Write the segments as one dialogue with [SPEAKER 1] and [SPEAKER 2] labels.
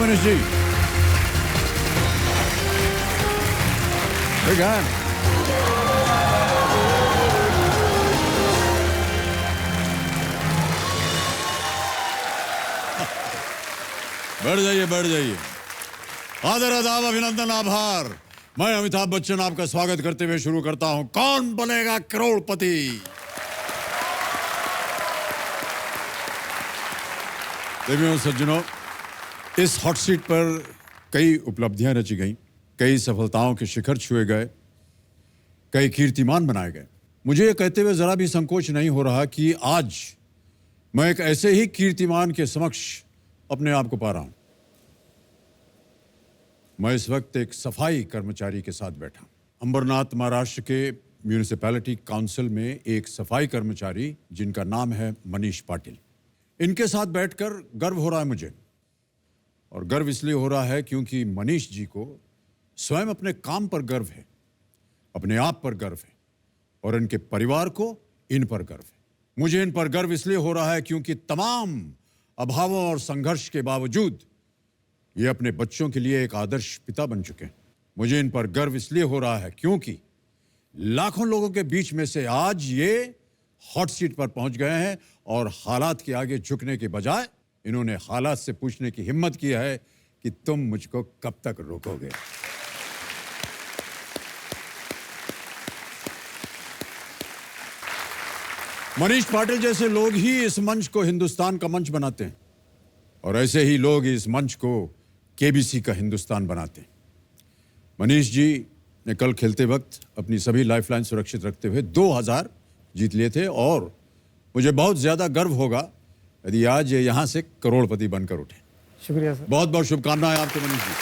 [SPEAKER 1] Manish ji. Big hand. बैठ जाइए, बैठ जाइए। आदर, आदाब, अभिनंदन, आभार। मैं अमिताभ बच्चन आपका स्वागत करते हुए शुरू करता हूं कौन बनेगा करोड़पति। देवियों सज्जनों, इस हॉट सीट पर कई उपलब्धियां रची गईं, कई सफलताओं के शिखर छुए गए, कई कीर्तिमान बनाए गए। मुझे यह कहते हुए जरा भी संकोच नहीं हो रहा कि आज मैं एक ऐसे ही कीर्तिमान के समक्ष अपने आप को पा रहा हूं। मैं इस वक्त एक सफाई कर्मचारी के साथ बैठा। अंबरनाथ महाराष्ट्र के म्यूनिसिपैलिटी काउंसिल में एक सफाई कर्मचारी जिनका नाम है मनीष पाटिल। इनके साथ बैठकर गर्व हो रहा है मुझे, और गर्व इसलिए हो रहा है क्योंकि मनीष जी को स्वयं अपने काम पर गर्व है, अपने आप पर गर्व है, और इनके परिवार को इन पर गर्व है। मुझे इन पर गर्व इसलिए हो रहा है क्योंकि तमाम अभावों और संघर्ष के बावजूद ये अपने बच्चों के लिए एक आदर्श पिता बन चुके हैं। मुझे इन पर गर्व इसलिए हो रहा है क्योंकि लाखों लोगों के बीच में से आज ये हॉट सीट पर पहुंच गए हैं, और हालात के आगे झुकने के बजाय इन्होंने हालात से पूछने की हिम्मत की है कि तुम मुझको कब तक रोकोगे। मनीष पाटिल जैसे लोग ही इस मंच को हिंदुस्तान का मंच बनाते हैं, और ऐसे ही लोग इस मंच को केबीसी का हिंदुस्तान बनाते हैं। मनीष जी ने कल खेलते वक्त अपनी सभी लाइफलाइन सुरक्षित रखते हुए 2000 जीत लिए थे, और मुझे बहुत ज्यादा गर्व होगा यदि आज ये यहां से करोड़पति बनकर उठे।
[SPEAKER 2] शुक्रिया सर।
[SPEAKER 1] बहुत बहुत शुभकामनाएं आपको मनीष जी।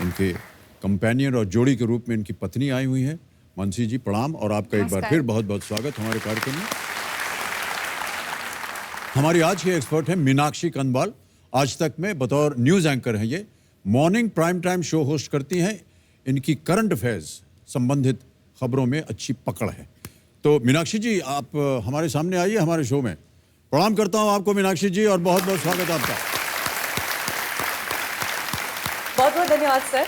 [SPEAKER 1] उनके कंपेनियन और जोड़ी के रूप में इनकी पत्नी आई हुई है। मनसी जी प्रणाम, और आपका एक बार फिर बहुत बहुत स्वागत हमारे कार्यक्रम में। हमारी आज की एक्सपर्ट है मीनाक्षी कंदवाल। आज तक में बतौर न्यूज एंकर हैं, ये morning prime time show host करती हैं। इनकी करंट अफेयर्स संबंधित खबरों में अच्छी पकड़ है। तो मीनाक्षी जी, आप हमारे सामने आइए हमारे शो में। प्रणाम करता हूं आपको मीनाक्षी जी, और बहुत बहुत स्वागत आपका।
[SPEAKER 3] बहुत बहुत धन्यवाद सर।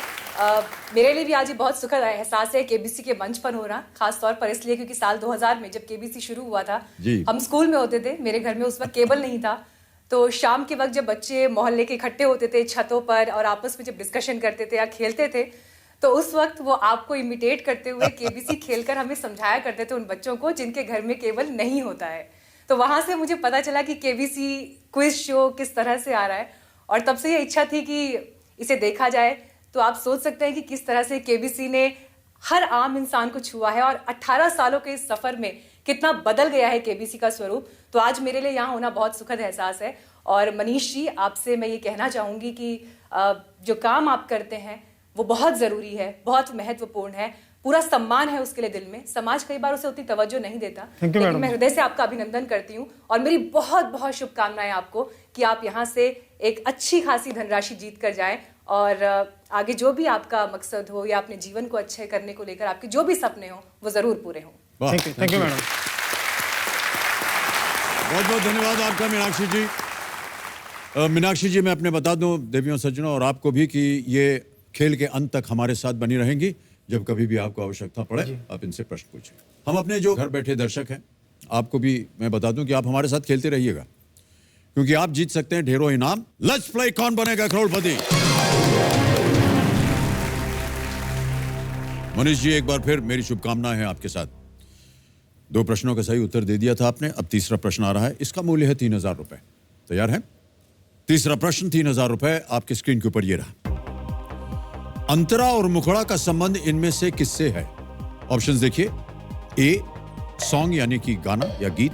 [SPEAKER 3] मेरे लिए भी आज ये बहुत सुखद एहसास है केबीसी के मंच पर हो रहा, खास तौर पर इसलिए क्योंकि साल 2000 में जब केबीसी शुरू हुआ था, हम स्कूल में होते थे। मेरे घर में उस वक्त केबल नहीं था, तो शाम के वक्त जब बच्चे मोहल्ले के इकट्ठे होते थे छतों पर और आपस में जब डिस्कशन करते थे या खेलते थे, तो उस वक्त वो आपको इमिटेट करते हुए केबीसी खेलकर हमें समझाया करते थे उन बच्चों को जिनके घर में केबल नहीं होता है। तो वहां से मुझे पता चला कि केबीसी क्विज शो किस तरह से आ रहा है, और तब से ये इच्छा थी कि इसे देखा जाए। तो आप सोच सकते हैं कि किस तरह से केबीसी ने हर आम इंसान को छुआ है, और 18 सालों के इस सफर में कितना बदल गया है केबीसी का स्वरूप। तो आज मेरे लिए यहाँ होना बहुत सुखद एहसास है। और मनीष जी, आपसे मैं ये कहना चाहूंगी कि जो काम आप करते हैं वो बहुत जरूरी है, बहुत महत्वपूर्ण है, पूरा सम्मान है उसके लिए दिल में। समाज कई बार उसे उतनी तवज्जो नहीं देता, लेकिन मैं हृदय से आपका अभिनंदन करती हूँ, और मेरी बहुत बहुत शुभकामनाएं आपको कि आप यहाँ से एक अच्छी खासी धनराशि जीत कर जाएं, और आगे जो भी आपका मकसद हो या अपने जीवन को अच्छे करने को लेकर आपके जो भी सपने हो वो जरूर पूरे हों।
[SPEAKER 2] Thank you madam.
[SPEAKER 1] बहुत बहुत धन्यवाद आपका मीनाक्षी जी। मीनाक्षी जी, मैं अपने बता दूं देवियों सज्जनों और आपको भी कि ये खेल के अंत तक हमारे साथ बनी रहेंगी। जब कभी भी आपको आवश्यकता पड़े आप इनसे प्रश्न पूछें। हम अपने जो घर बैठे दर्शक हैं, आपको भी मैं बता दूं कि आप हमारे साथ खेलते रहिएगा, क्योंकि आप जीत सकते हैं ढेरों इनाम। लेट्स प्ले कौन बनेगा करोड़पति। मनीष जी, एक बार फिर मेरी शुभकामनाएं हैं आपके साथ। 2 प्रश्नों का सही उत्तर दे दिया था आपने। अब तीसरा प्रश्न आ रहा है, इसका मूल्य है 3000 रुपए। तैयार हैं? तीसरा प्रश्न 3000 रुपए आपके स्क्रीन के ऊपर ये रहा। अंतरा और मुखड़ा का संबंध इनमें से किससे है? ऑप्शंस देखिए। ए सॉन्ग यानी कि गाना या गीत,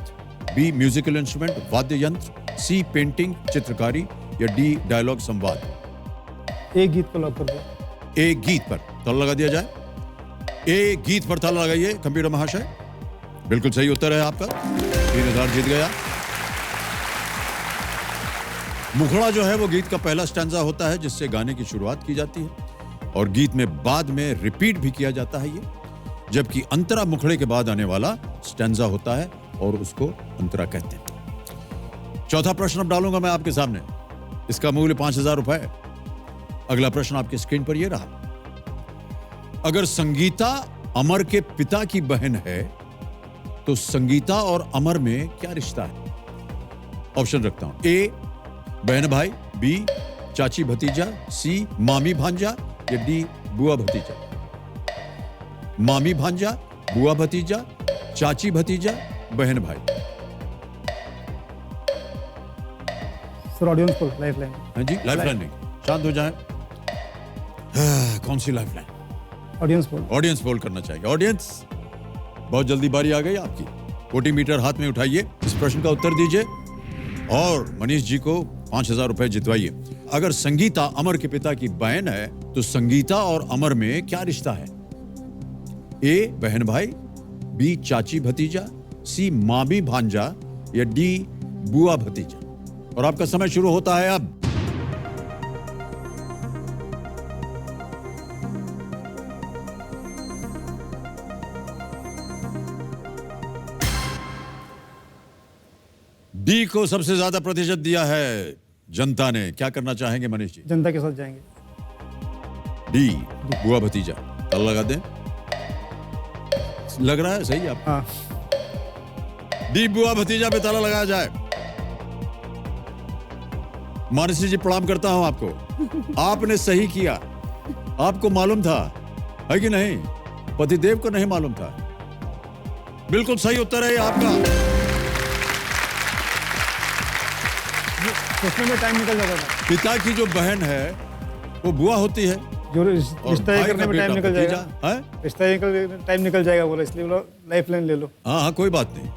[SPEAKER 1] बी म्यूजिकल इंस्ट्रूमेंट वाद्य यंत्र, सी पेंटिंग चित्रकारी, या डी डायलॉग संवाद।
[SPEAKER 2] एक गीत को लॉक कर दो।
[SPEAKER 1] एक गीत पर ताला लगा दिया जाए। एक गीत पर ताला लगाइए कंप्यूटर महाशय। बिल्कुल सही उत्तर है आपका। 3000 जीत गया। मुखड़ा जो है वो गीत का पहला स्टैंजा होता है जिससे गाने की शुरुआत की जाती है, और गीत में बाद में रिपीट भी किया जाता है ये, जबकि अंतरा मुखड़े के बाद आने वाला स्टैंजा होता है और उसको अंतरा कहते हैं। चौथा प्रश्न अब डालूंगा मैं आपके सामने। इसका मूल्य 5,000 रुपए। अगला प्रश्न आपकी स्क्रीन पर यह रहा। अगर संगीता अमर के पिता की बहन है तो संगीता और अमर में क्या रिश्ता है? ऑप्शन रखता हूं। ए बहन भाई, बी चाची भतीजा, सी मामी भांजा या डी बुआ भतीजा। मामी भांजा, बुआ भतीजा, चाची भतीजा, बहन भाई।
[SPEAKER 2] सर ऑडियंस को लाइफलाइन।
[SPEAKER 1] हाँ जी, लाइफलाइन नहीं। शांत हो जाएं। कौन सी lifeline?
[SPEAKER 2] Audience poll.
[SPEAKER 1] Audience poll करना चाहिए। ऑडियंस, बहुत जल्दी बारी आ गई आपकी। पोटीमीटर हाथ में उठाइए, इस प्रश्न का उत्तर दीजिए और मनीष जी को 5,000 रुपए जितवाइए। अगर संगीता अमर के पिता की बहन है तो संगीता और अमर में क्या रिश्ता है? ए बहन भाई, बी चाची भतीजा, सी मामी भांजा या डी बुआ भतीजा। और आपका समय शुरू होता है अब। डी को सबसे ज्यादा प्रतिशत दिया है जनता ने। क्या करना चाहेंगे मनीष जी?
[SPEAKER 2] जनता के साथ जाएंगे।
[SPEAKER 1] डी बुआ भतीजा। ताला लगा दें। लग रहा है सही आप?
[SPEAKER 2] हाँ।
[SPEAKER 1] डी बुआ भतीजा पे ताला लगाया जाए। मानसी जी प्रणाम करता हूं आपको। आपने सही किया। आपको मालूम था है कि नहीं? पतिदेव को नहीं मालूम था। बिल्कुल सही उत्तर है आपका।
[SPEAKER 2] सोचने में टाइम निकल जाता था।
[SPEAKER 1] पिता की जो बहन है वो बुआ होती है।
[SPEAKER 2] जो
[SPEAKER 1] और
[SPEAKER 2] रिश्ता
[SPEAKER 1] भाई
[SPEAKER 2] करने
[SPEAKER 1] का
[SPEAKER 2] में टाइम
[SPEAKER 1] बेटा
[SPEAKER 2] निकल
[SPEAKER 1] भतीजा
[SPEAKER 2] जाएगा।
[SPEAKER 1] है।
[SPEAKER 2] रिश्ता टाइम निकल जाएगा बोला, इसलिए बोला लाइफलाइन ले लो।
[SPEAKER 1] हाँ हाँ, कोई बात नहीं।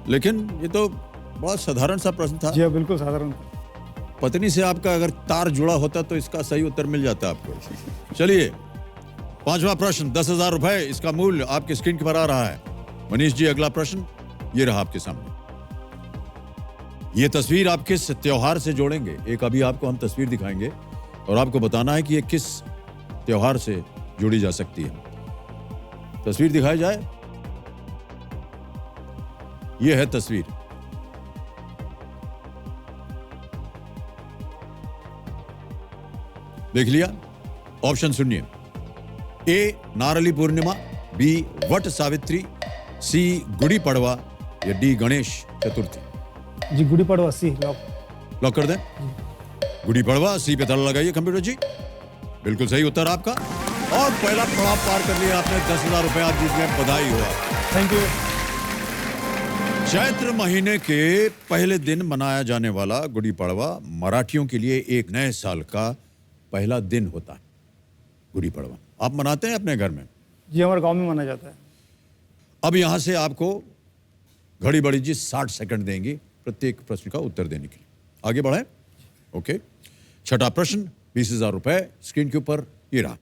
[SPEAKER 1] लेकिन ये तो बहुत साधारण सा प्रश्न था।
[SPEAKER 2] जी हाँ, बिल्कुल साधारण।
[SPEAKER 1] पत्नी से आपका अगर तार जुड़ा होता तो इसका सही उत्तर मिल जाता आपको। चलिए, पांचवा प्रश्न 10,000 रुपए। इसका मूल्य आपके स्क्रीन पर आ रहा है। मनीष जी, अगला प्रश्न ये रहा आपके सामने। ये तस्वीर आप किस त्योहार से जोड़ेंगे? एक अभी आपको हम तस्वीर दिखाएंगे और आपको बताना है कि ये किस त्योहार से जुड़ी जा सकती है। तस्वीर दिखाई जाए। ये है तस्वीर। देख लिया? ऑप्शन सुनिए। ए नारली पूर्णिमा, बी वट सावित्री, सी गुड़ी पड़वा या डी गणेश चतुर्थी।
[SPEAKER 2] जी गुड़ी पड़वा सी लॉक।
[SPEAKER 1] लॉक कर दें। गुड़ी पड़वा सी पे ताला लगाइए कंप्यूटर जी। बिल्कुल सही उत्तर आपका। और पहला पड़ाव पार कर लिया आपने। 10,000 रुपए आप जीत गए। बधाई हुआ।
[SPEAKER 2] Thank you.
[SPEAKER 1] चैत्र महीने के पहले दिन मनाया जाने वाला गुड़ी पड़वा मराठियों के लिए एक नए साल का पहला दिन होता है। गुड़ी पड़वा आप मनाते हैं अपने घर में?
[SPEAKER 2] जी हमारे गांव में माना जाता है।
[SPEAKER 1] अब यहां से आपको घड़ी बड़ी जी 60 सेकंड देंगी प्रत्येक प्रश्न का उत्तर देने के लिए। आगे बढ़े। ओके। छठा प्रश्न 20,000 रुपए स्क्रीन के ऊपर ये रहा।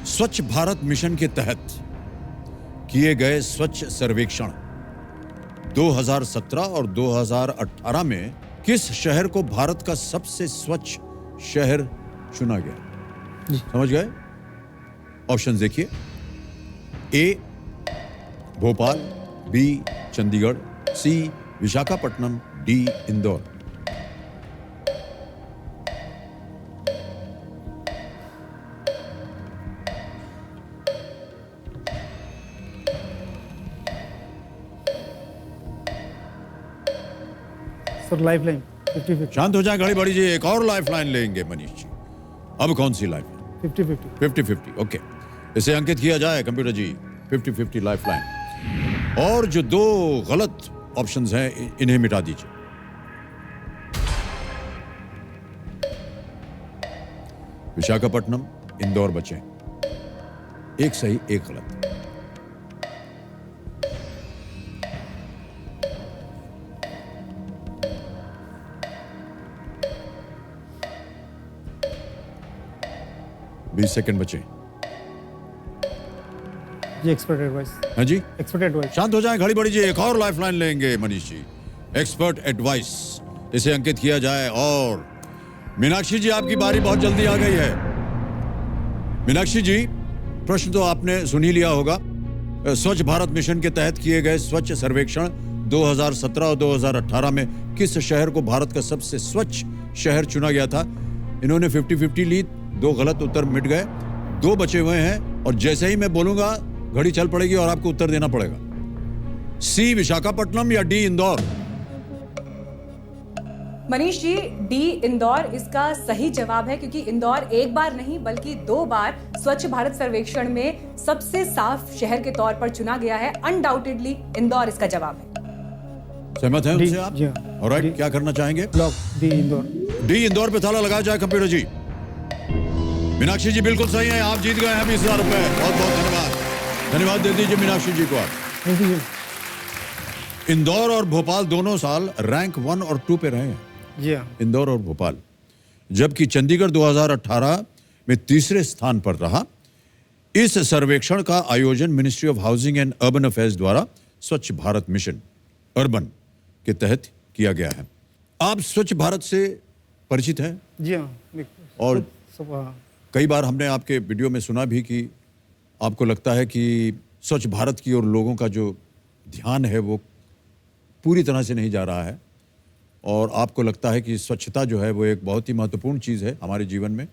[SPEAKER 1] स्वच्छ भारत मिशन के तहत किए गए स्वच्छ सर्वेक्षण 2017 और 2018 में किस शहर को भारत का सबसे स्वच्छ शहर चुना गया? समझ गए? ऑप्शन देखिए। A Bhopal, B Chandigarh, C Visakhapatnam, D Indore.
[SPEAKER 2] Sir lifeline 50-50।
[SPEAKER 1] शांत हो जाए घड़ी बड़ी जी। एक और लाइफ लाइन लेंगे मनीष जी। अब कौन सी लाइफ लाइन?
[SPEAKER 2] 50-50।
[SPEAKER 1] 50-50। ओके, इसे अंकित किया जाए कंप्यूटर जी। 50-50 लाइफ लाइन। और जो दो गलत ऑप्शंस हैं इन्हें मिटा दीजिए। विशाखापट्टनम, इंदौर बचे। एक सही एक गलत। बीस सेकंड बचे।
[SPEAKER 2] जी एक्सपर्ट एडवाइस।
[SPEAKER 1] हाँ जी,
[SPEAKER 2] एक्सपर्ट एडवाइस।
[SPEAKER 1] शांत हो जाए घड़ी बड़ी जी। एक और लाइफलाइन लेंगे मनीष जी। एक्सपर्ट एडवाइस, इसे अंकित किया जाए। और मीनाक्षी जी आपकी बारी बहुत जल्दी आ गई है। मीनाक्षी जी, प्रश्न तो आपने सुन ही लिया होगा। स्वच्छ भारत मिशन के तहत किए गए स्वच्छ सर्वेक्षण 2017 और 2018 में किस शहर को भारत का सबसे स्वच्छ शहर चुना गया था? इन्होंने 50-50 ली, 2 गलत उत्तर मिट गए, 2 बचे हुए हैं और जैसे ही मैं बोलूंगा घड़ी चल पड़ेगी और आपको उत्तर देना पड़ेगा। सी विशाखापट्टनम या डी इंदौर?
[SPEAKER 3] मनीष जी, डी इंदौर इसका सही जवाब है, क्योंकि इंदौर एक बार नहीं बल्कि 2 बार स्वच्छ भारत सर्वेक्षण में सबसे साफ शहर के तौर पर चुना गया है। अनडाउटेडली इंदौर इसका जवाब है।
[SPEAKER 1] सहमत हैं उनसे
[SPEAKER 2] डी,
[SPEAKER 1] आप?
[SPEAKER 2] जी हाँ।
[SPEAKER 1] ऑलराइट, क्या करना चाहेंगे?
[SPEAKER 2] Block D Indore.
[SPEAKER 1] D Indore पे ताला लगाया जाए कंप्यूटर जी। मीनाक्षी जी बिल्कुल सही है, आप जीत गए हैं 20,000 रुपए। बहुत बहुत धन्यवाद। धन्यवाद दे दीजिए मीनाक्षी जी को आप।
[SPEAKER 2] Thank you.
[SPEAKER 1] इंदौर और भोपाल दोनों साल रैंक 1 और 2 पे रहे हैं,
[SPEAKER 2] जी हाँ।
[SPEAKER 1] इंदौर और भोपाल, जबकि चंडीगढ़ 2018 में तीसरे स्थान पर रहा। इस सर्वेक्षण का आयोजन ministry of housing and urban affairs द्वारा स्वच्छ भारत मिशन अर्बन के तहत किया गया है। आप स्वच्छ भारत से परिचित हैं?
[SPEAKER 2] जी हाँ।
[SPEAKER 1] और
[SPEAKER 2] सब हाँ।
[SPEAKER 1] कई बार हमने आपके वीडियो में सुना भी कि आपको लगता है कि स्वच्छ भारत की ओर लोगों का जो ध्यान है वो पूरी तरह से नहीं जा रहा है, और आपको लगता है कि स्वच्छता जो है वो एक बहुत ही महत्वपूर्ण चीज़ है हमारे जीवन में।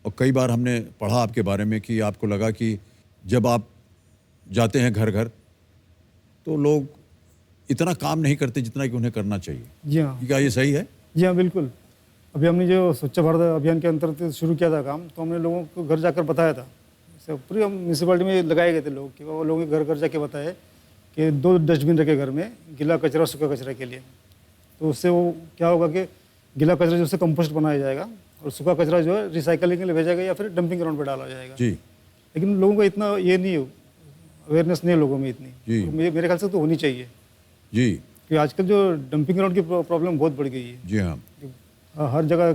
[SPEAKER 1] और कई बार हमने पढ़ा आपके बारे में कि आपको लगा कि जब आप जाते हैं घर घर तो लोग इतना काम नहीं करते जितना कि उन्हें करना चाहिए।
[SPEAKER 2] जी हाँ।
[SPEAKER 1] क्या ये सही है?
[SPEAKER 2] जी हाँ, बिल्कुल। अभी हमने जो स्वच्छ भारत अभियान के अंतर्गत शुरू किया था काम, तो हमने लोगों को घर जाकर बताया था। पूरी म्यूनसिपैलिटी में लगाए गए थे लोग, कि वो लोगों के घर घर जाके बताए कि 2 डस्टबिन रखे घर में, गीला कचरा सूखा कचरा के लिए। तो उससे वो क्या होगा कि गीला कचरा जो है कंपोस्ट बनाया जाएगा और सूखा कचरा जो है रिसाइकलिंग के लिए भेजा जाएगा या फिर डंपिंग ग्राउंड पर डाला जाएगा
[SPEAKER 1] जी।
[SPEAKER 2] लेकिन लोगों को इतना ये नहीं, अवेयरनेस नहीं है लोगों में इतनी।
[SPEAKER 1] जी।
[SPEAKER 2] तो मेरे ख्याल से तो होनी चाहिए,
[SPEAKER 1] जी
[SPEAKER 2] क्योंकि आजकल जो डंपिंग ग्राउंड की प्रॉब्लम बहुत बढ़ गई है।
[SPEAKER 1] जी हाँ।
[SPEAKER 2] हर जगह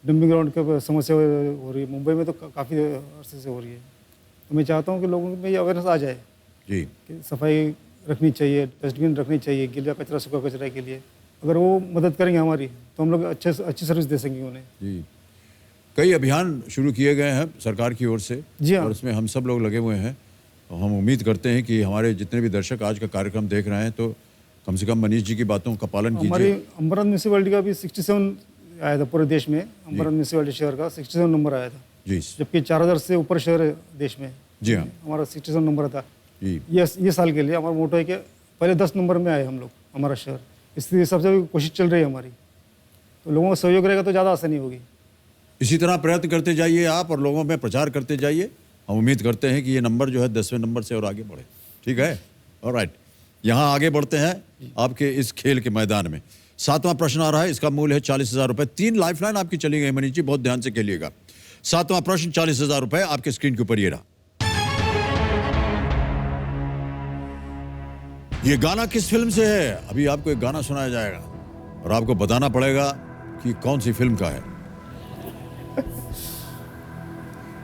[SPEAKER 2] डंपिंग ग्राउंड की समस्या हो रही है। मुंबई में तो काफ़ी अरसे से हो रही है। तो मैं चाहता हूँ कि लोगों में ये अवेयरनेस आ जाए
[SPEAKER 1] जी
[SPEAKER 2] कि सफाई रखनी चाहिए, डस्टबिन रखनी चाहिए गीला कचरा सूखा कचरा के लिए। अगर वो मदद करेंगे हमारी तो हम लोग अच्छी सर्विस दे सकेंगे उन्हें।
[SPEAKER 1] जी। कई अभियान शुरू किए गए हैं सरकार की ओर से,
[SPEAKER 2] जी हाँ।
[SPEAKER 1] और उसमें हम सब लोग लगे हुए हैं। तो हम उम्मीद करते हैं कि हमारे जितने भी दर्शक आज का कार्यक्रम देख रहे हैं तो कम से कम मनीष जी की बातों का पालन
[SPEAKER 2] हमारी
[SPEAKER 1] कीजिए।
[SPEAKER 2] अम्बरनाथ म्यूनसिपैलिटी का भी 67 आया था पूरे देश में। अम्बरनाथ म्यूनसिपैलिटी शहर का 67 नंबर आया था,
[SPEAKER 1] जी
[SPEAKER 2] जबकि 4000 से ऊपर शहर है देश में।
[SPEAKER 1] जी हाँ
[SPEAKER 2] हमारा 67 नंबर था।
[SPEAKER 1] जी
[SPEAKER 2] ये साल के लिए हमारा मोटो है कि पहले 10 नंबर में आए हम लोग, हमारा शहर। इसलिए सबसे कोशिश चल रही है हमारी। तो लोगों का सहयोग रहेगा तो ज़्यादा आसानी होगी।
[SPEAKER 1] इसी तरह प्रयत्न करते जाइए आप और लोगों में प्रचार करते जाइए। हम उम्मीद करते हैं कि ये नंबर जो है 10वें नंबर से और आगे बढ़े। ठीक है, ऑलराइट। यहाँ आगे बढ़ते हैं आपके इस खेल के मैदान में। 7वां प्रश्न आ रहा है, इसका मूल्य है 40,000 रुपए। 3 लाइफलाइन आपकी चली गई मनीष जी, बहुत ध्यान से खेलिएगा। 7वां प्रश्न 40,000 रुपए आपके स्क्रीन के ऊपर ये रहा। ये गाना किस फिल्म से है? अभी आपको एक गाना सुनाया जाएगा और आपको बताना पड़ेगा कि कौन सी फिल्म का है।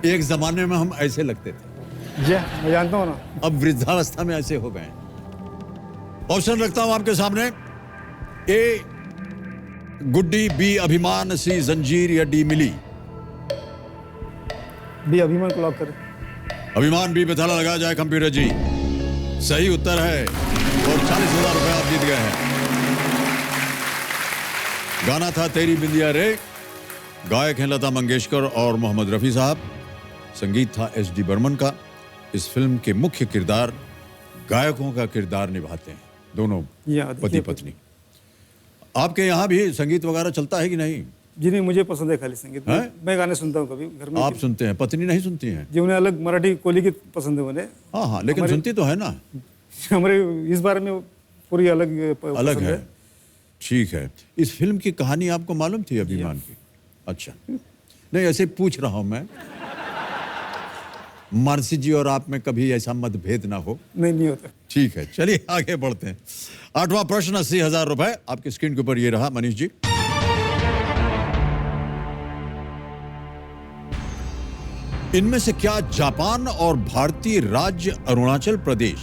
[SPEAKER 1] एक जमाने में हम ऐसे लगते थे,
[SPEAKER 2] जी मैं जानता हूँ ना।
[SPEAKER 1] अब वृद्धावस्था में ऐसे हो गए। ऑप्शन रखता हूं आपके सामने, ए गुड्डी, बी अभिमान, सी जंजीर या डी मिली।
[SPEAKER 2] बी अभिमान को लॉक करें।
[SPEAKER 1] अभिमान बी पे ताला लगाया जाए कंप्यूटर जी। सही उत्तर है और 40,000 रुपए आप जीत गए हैं। गाना था तेरी बिंदिया रे, गायक हैं लता मंगेशकर और मोहम्मद रफी साहब, संगीत था एस.डी. बर्मन का। इस फिल्म के मुख्य किरदार गायकों का किरदार निभाते हैं दोनों पति पत्नी। आपके यहाँ भी संगीत वगैरह चलता है कि नहीं?
[SPEAKER 2] जी नहीं, मुझे पसंद है खाली संगीत। मैं गाने सुनता हूँ कभी घर में।
[SPEAKER 1] आप सुनते हैं, पत्नी नहीं सुनती हैं?
[SPEAKER 2] जी, उन्हें अलग मराठी कोली गीत पसंद है उन्हें।
[SPEAKER 1] हाँ हाँ, लेकिन सुनती तो है ना।
[SPEAKER 2] हमारे इस बारे में पूरी अलग
[SPEAKER 1] है। ठीक है। इस फिल्म की कहानी आपको मालूम थी अभिमान की? अच्छा, नहीं ऐसे पूछ रहा हूं मैं, मानसी जी और आप में कभी ऐसा मतभेद ना हो।
[SPEAKER 2] नहीं होता।
[SPEAKER 1] ठीक है, चलिए आगे बढ़ते हैं। 8वां प्रश्न 80,000 रुपए आपकी स्क्रीन के ऊपर ये रहा मनीष जी। इनमें से क्या जापान और भारतीय राज्य अरुणाचल प्रदेश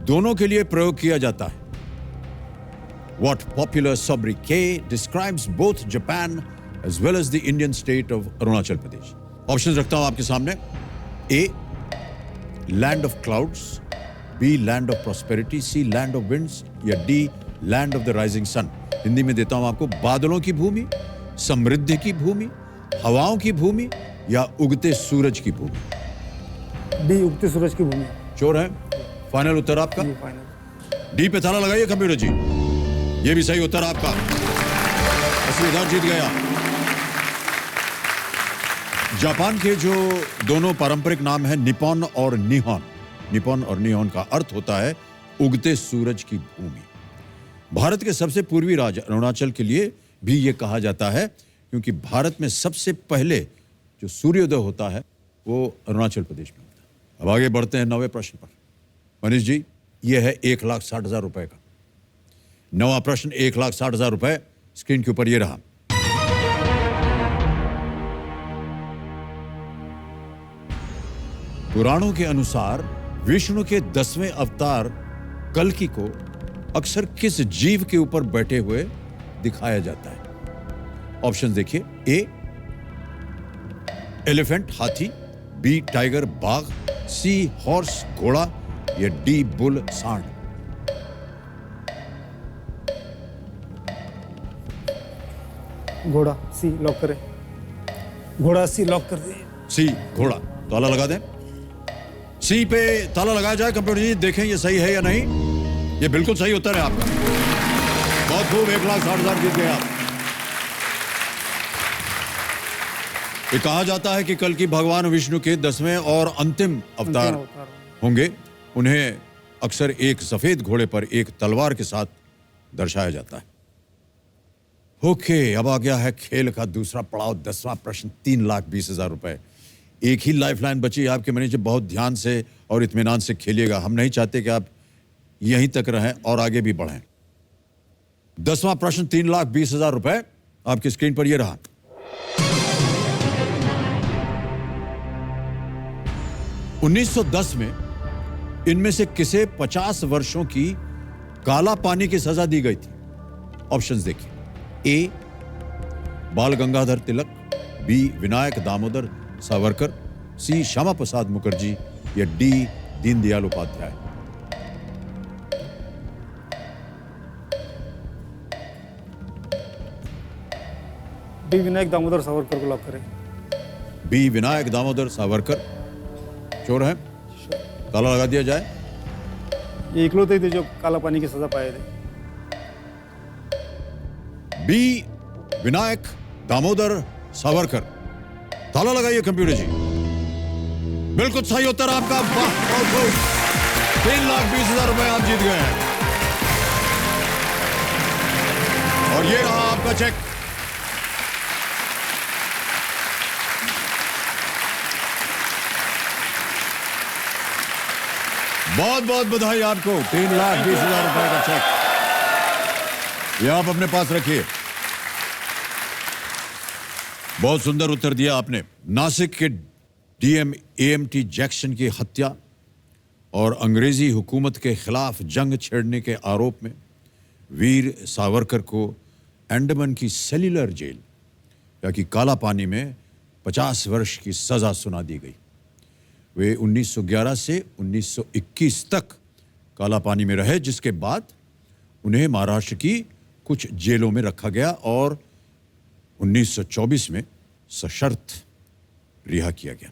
[SPEAKER 1] दोनों के लिए प्रयोग किया जाता है? What popular sobriquet describes both Japan as well as the Indian state of Arunachal Pradesh? Option रखता हूं आपके सामने। A land of clouds, B land of prosperity, C land of winds या D land of the rising sun. Hindi में देता हूं आपको, बादलों की भूमि, समृद्धि की भूमि, हवाओं की भूमि या उगते सूरज की भूमि।
[SPEAKER 2] डी उगते सूरज की भूमि।
[SPEAKER 1] श्योर है? फाइनल उत्तर आपका?
[SPEAKER 2] जी फाइनल।
[SPEAKER 1] डी पे ताला लगाइए कंप्यूटर जी। ये भी सही उत्तर आपका। 80,000 जीत गया। जापान के जो दोनों पारंपरिक नाम है निपॉन और निहॉन, निपॉन और निहॉन का अर्थ होता है उगते सूरज की भूमि। भारत के सबसे पूर्वी राज्य अरुणाचल के लिए भी ये कहा जाता है क्योंकि भारत में सबसे पहले जो सूर्योदय होता है वो अरुणाचल प्रदेश में होता है। अब आगे बढ़ते हैं 9वें प्रश्न पर। मनीष जी, ये है 1,60,000 रुपए का 9वां प्रश्न। 1,60,000 रुपए स्क्रीन के ऊपर ये रहा। पुराणों के अनुसार विष्णु के 10वें अवतार कल्कि को अक्सर किस जीव के ऊपर बैठे हुए दिखाया जाता है? ऑप्शन देखिए। ए एलिफेंट हाथी, बी टाइगर बाघ, सी हॉर्स घोड़ा या डी बुल सांड।
[SPEAKER 2] घोड़ा सी लॉक करें। घोड़ा सी लॉक कर दिए।
[SPEAKER 1] सी घोड़ा, ताला लगा दें। सी पे ताला लगाया जाए। कंप्यूटर जी देखें ये सही है या नहीं। ये बिल्कुल सही उत्तर है आपका। बहुत खूब, 1,60,000 जीत गए आप। ये कहा जाता है कि कल की भगवान विष्णु के 10वें और अंतिम अवतार होंगे। उन्हें अक्सर एक सफेद घोड़े पर एक तलवार के साथ दर्शाया जाता है। ओके, अब आ गया है खेल का दूसरा पड़ाव, 10वां प्रश्न, 3,20,000 रुपए। एक ही लाइफलाइन बची आपके। मैनेजर बहुत ध्यान से और इत्मीनान से खेलिएगा। हम नहीं चाहते कि आप यहीं तक रहें और आगे भी बढ़ें। 10वां प्रश्न, 3,20,000 रुपए आपकी स्क्रीन पर यह रहा। (1910) में इनमें से किसे 50 वर्षों की काला पानी की सजा दी गई थी? ऑप्शंस देखिए। ए बाल गंगाधर तिलक, बी विनायक दामोदर सावरकर, सी श्यामा प्रसाद मुखर्जी या डी दीनदयाल उपाध्याय।
[SPEAKER 2] डी विनायक दामोदर सावरकर को लॉक करें।
[SPEAKER 1] बी विनायक दामोदर सावरकर श्योर है? ताला लगा दिया जाए।
[SPEAKER 2] ये इकलौते ही थे जो काला पानी की सजा पाए थे।
[SPEAKER 1] बी विनायक दामोदर सावरकर, ताला लगाइए कंप्यूटर जी। बिल्कुल सही उत्तर आपका। 3,20,000 रुपए आप जीत गए हैं। और ये रहा आपका चेक। बहुत बहुत बधाई आपको। 3,20,000 रुपए का चेक ये आप अपने पास रखिए। बहुत सुंदर उत्तर दिया आपने। नासिक के डीएम एएमटी जैक्सन की हत्या और अंग्रेजी हुकूमत के खिलाफ जंग छेड़ने के आरोप में वीर सावरकर को अंडमान की सेल्युलर जेल या कि काला पानी में 50 वर्ष की सजा सुना दी गई। वे 1911 से 1921 तक काला पानी में रहे, जिसके बाद उन्हें महाराष्ट्र की कुछ जेलों में रखा गया और 1924 में सशर्त रिहा किया गया।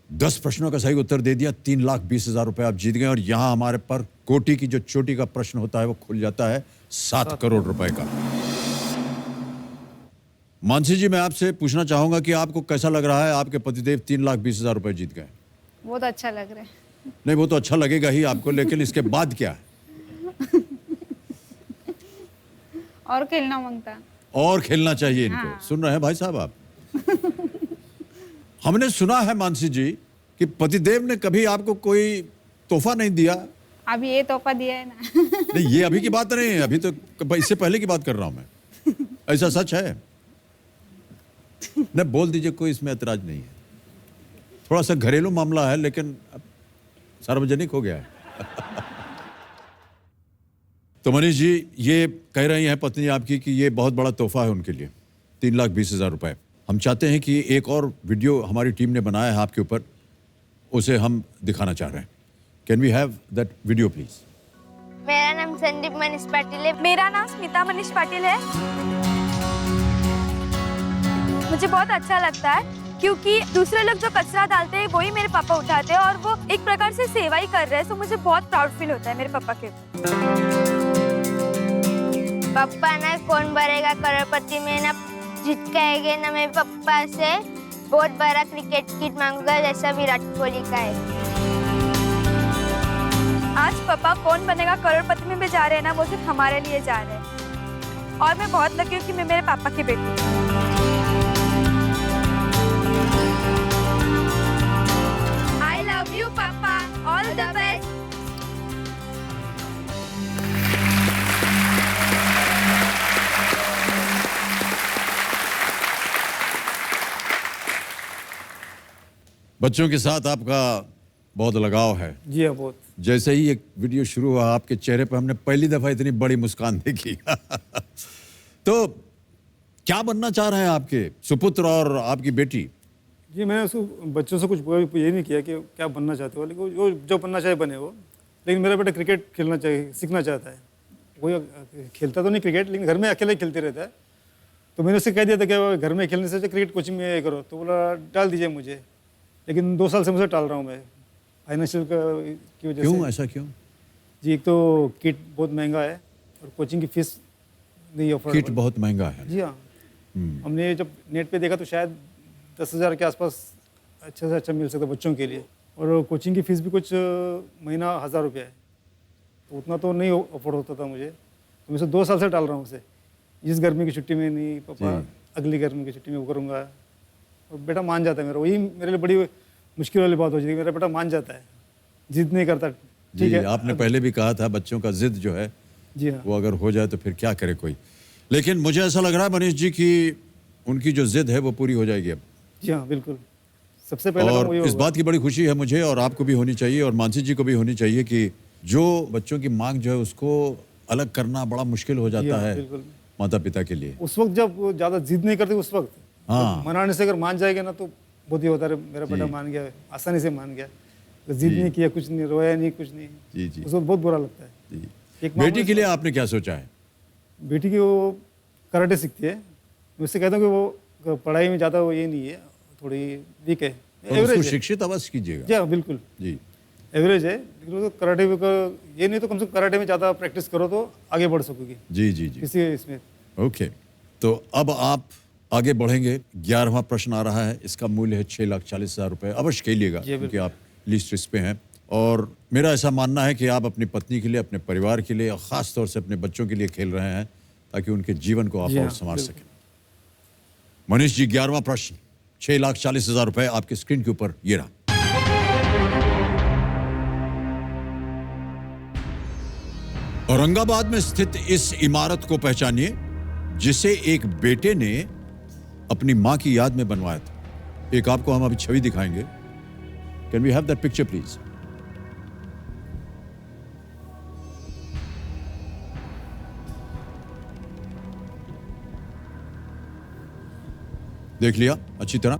[SPEAKER 1] 10 प्रश्नों का सही उत्तर दे दिया। 3,20,000 रुपए आप जीत गए। और यहां हमारे पर कोटि की जो चोटी का प्रश्न होता है वो खुल जाता है 7 करोड़ रुपए का। मानसी जी, मैं आपसे पूछना चाहूंगा कि आपको कैसा लग रहा है? आपके पतिदेव 3,20,000 रुपए जीत गए।
[SPEAKER 4] बहुत अच्छा लग रहा है।
[SPEAKER 1] नहीं, वो तो अच्छा लगेगा ही आपको, लेकिन इसके बाद क्या है?
[SPEAKER 4] और खेलना मांगता।
[SPEAKER 1] और खेलना चाहिए इनको।
[SPEAKER 4] हाँ।
[SPEAKER 1] सुन रहे हैं भाई साहब आप? हमने सुना है मानसी जी कि पतिदेव ने कभी आपको कोई तोहफा नहीं दिया।
[SPEAKER 4] अभी ये तोहफा दिया है ना।
[SPEAKER 1] नहीं, ये अभी की बात नहीं है, अभी तो इससे पहले की बात कर रहा हूं मैं। ऐसा सच है? नहीं, बोल दीजिए, कोई इसमें ऐतराज नहीं है। थोड़ा सा घरेलू मामला है लेकिन अब सार्वजनिक हो गया है। तो मनीष जी, ये कह रही हैं पत्नी आपकी कि ये बहुत बड़ा तोहफा है उनके लिए, 3,20,000 रुपए। हम चाहते हैं कि एक और वीडियो हमारी टीम ने बनाया है आपके ऊपर, उसे हम दिखाना चाह रहे हैं। Can we have that video please?
[SPEAKER 5] मेरा नाम संदीप मनीष पाटिल है। मेरा नाम स्मिता मनीष पाटिल है। मुझे बहुत अच्छा लगता है क्योंकि दूसरे लोग जो कचरा डालते हैं वही मेरे पापा उठाते हैं और वो एक प्रकार से सेवा ही कर रहे हैं। तो मुझे बहुत प्राउड फील होता है मेरे पापा के। पापा ना कौन बनेगा करोड़पति में ना जीत के ना मैं पापा से बहुत बड़ा क्रिकेट किट मांगूंगा जैसा विराट कोहली का है। आज पापा कौन बनेगा करोड़पति में भी जा रहे हैं ना, वो सिर्फ हमारे लिए जा रहे हैं और मैं बहुत लकी हूँ कि मैं मेरे पापा की बेटी हूँ। I love you, पापा। All the best।
[SPEAKER 1] बच्चों के साथ आपका बहुत लगाव है।
[SPEAKER 2] जी हाँ, बहुत।
[SPEAKER 1] जैसे ही एक वीडियो शुरू हुआ आपके चेहरे पर हमने पहली दफा इतनी बड़ी मुस्कान देखी। तो क्या बनना चाह रहे हैं आपके सुपुत्र और आपकी बेटी?
[SPEAKER 2] जी, मैंने उसको बच्चों से कुछ ये नहीं किया कि क्या बनना चाहते हो, लेकिन वो जो बनना चाहे बने वो। लेकिन मेरा बेटा क्रिकेट खेलना चाहिए, सीखना चाहता है। कोई खेलता तो नहीं क्रिकेट, लेकिन घर में अकेले खेलते रहता है। तो मैंने उससे कह दिया था कि घर में खेलने से क्रिकेट कोचिंग में करो, तो बोला डाल दीजिए मुझे। लेकिन 2 साल से मुझे टाल रहा हूँ मैं, फाइनेंशियल की वजह से।
[SPEAKER 1] क्यों, ऐसा क्यों?
[SPEAKER 2] जी, एक तो किट बहुत महंगा है और कोचिंग की फीस नहीं ऑफर।
[SPEAKER 1] किट बहुत महंगा है।
[SPEAKER 2] जी हाँ, हमने जब नेट पे देखा तो शायद 10,000 के आसपास अच्छे से अच्छा मिल सकता है बच्चों के लिए। और कोचिंग की फीस भी कुछ महीना 1,000 रुपया है, तो उतना तो नहीं अफोर्ड होता था मुझे। तो मैं 2 साल से डाल रहा हूँ उसे। इस गर्मी की छुट्टी में नहीं पापा, अगली गर्मी की छुट्टी में वो करूँगा। और बेटा मान जाता है मेरा, वही मेरे लिए बड़ी मुश्किल वाली बात हो जाती है। मेरा बेटा मान जाता है, जिद नहीं करता। ठीक है,
[SPEAKER 1] आपने पहले भी कहा था बच्चों का जिद जो है,
[SPEAKER 2] जी हाँ,
[SPEAKER 1] वो अगर हो जाए तो फिर क्या करे कोई। लेकिन मुझे ऐसा लग रहा है मनीष जी कि उनकी जो जिद है वो पूरी हो जाएगी अब।
[SPEAKER 2] जी हाँ, बिल्कुल। सबसे पहले
[SPEAKER 1] और इस बात की बड़ी खुशी है मुझे, और आपको भी होनी चाहिए और मानसी जी को भी होनी चाहिए कि जो बच्चों की मांग जो है उसको अलग करना बड़ा मुश्किल हो जाता है माता पिता के लिए।
[SPEAKER 2] उस वक्त जब वो ज़्यादा जिद नहीं करते उस वक्त,
[SPEAKER 1] हाँ,
[SPEAKER 2] मनाने से अगर मान जाएगा ना तो बहुत ही होता है। मेरा बेटा मान गया, आसानी से मान गया, जिद नहीं किया, कुछ नहीं रोया, नहीं कुछ नहीं।
[SPEAKER 1] जी जी
[SPEAKER 2] उस वक्त बहुत बुरा लगता है।
[SPEAKER 1] जी।
[SPEAKER 2] एक
[SPEAKER 1] बेटी के लिए आपने क्या सोचा है?
[SPEAKER 2] बेटी की वो कराटे सीखती है। मैं उससे कहता हूँ कि वो पढ़ाई में ज़्यादा वो ये नहीं है, थोड़ी वीक है,
[SPEAKER 1] और उसको
[SPEAKER 2] एवरेज है।
[SPEAKER 1] शिक्षित अवश्य कीजिएगा।
[SPEAKER 2] जी हाँ, बिल्कुल
[SPEAKER 1] जी,
[SPEAKER 2] एवरेज है, लेकिन वो कराटे में ये नहीं तो कम से कम कराटे में ज़्यादा प्रैक्टिस करो तो आगे बढ़ सकोगी
[SPEAKER 1] जी जी जी।
[SPEAKER 2] किसी इसमें।
[SPEAKER 1] ओके, तो अब आप आगे बढ़ेंगे। 11वां प्रश्न आ रहा है, इसका मूल्य है 6,40,000 रुपए। अवश्य खेलिएगा क्योंकि आप लीस्ट रिस्क पे हैं, और मेरा ऐसा मानना है कि आप अपनी पत्नी के लिए, अपने परिवार के लिए और ख़ास तौर से अपने बच्चों के लिए खेल रहे हैं ताकि उनके जीवन को आप और संवार सकें। मनीष जी, 11वां प्रश्न 6,40,000 रुपए आपके स्क्रीन के ऊपर ये रहा। औरंगाबाद में स्थित इस इमारत को पहचानिए जिसे एक बेटे ने अपनी मां की याद में बनवाया था। एक आपको हम अभी छवि दिखाएंगे। Can we have that picture please? देख लिया अच्छी तरह।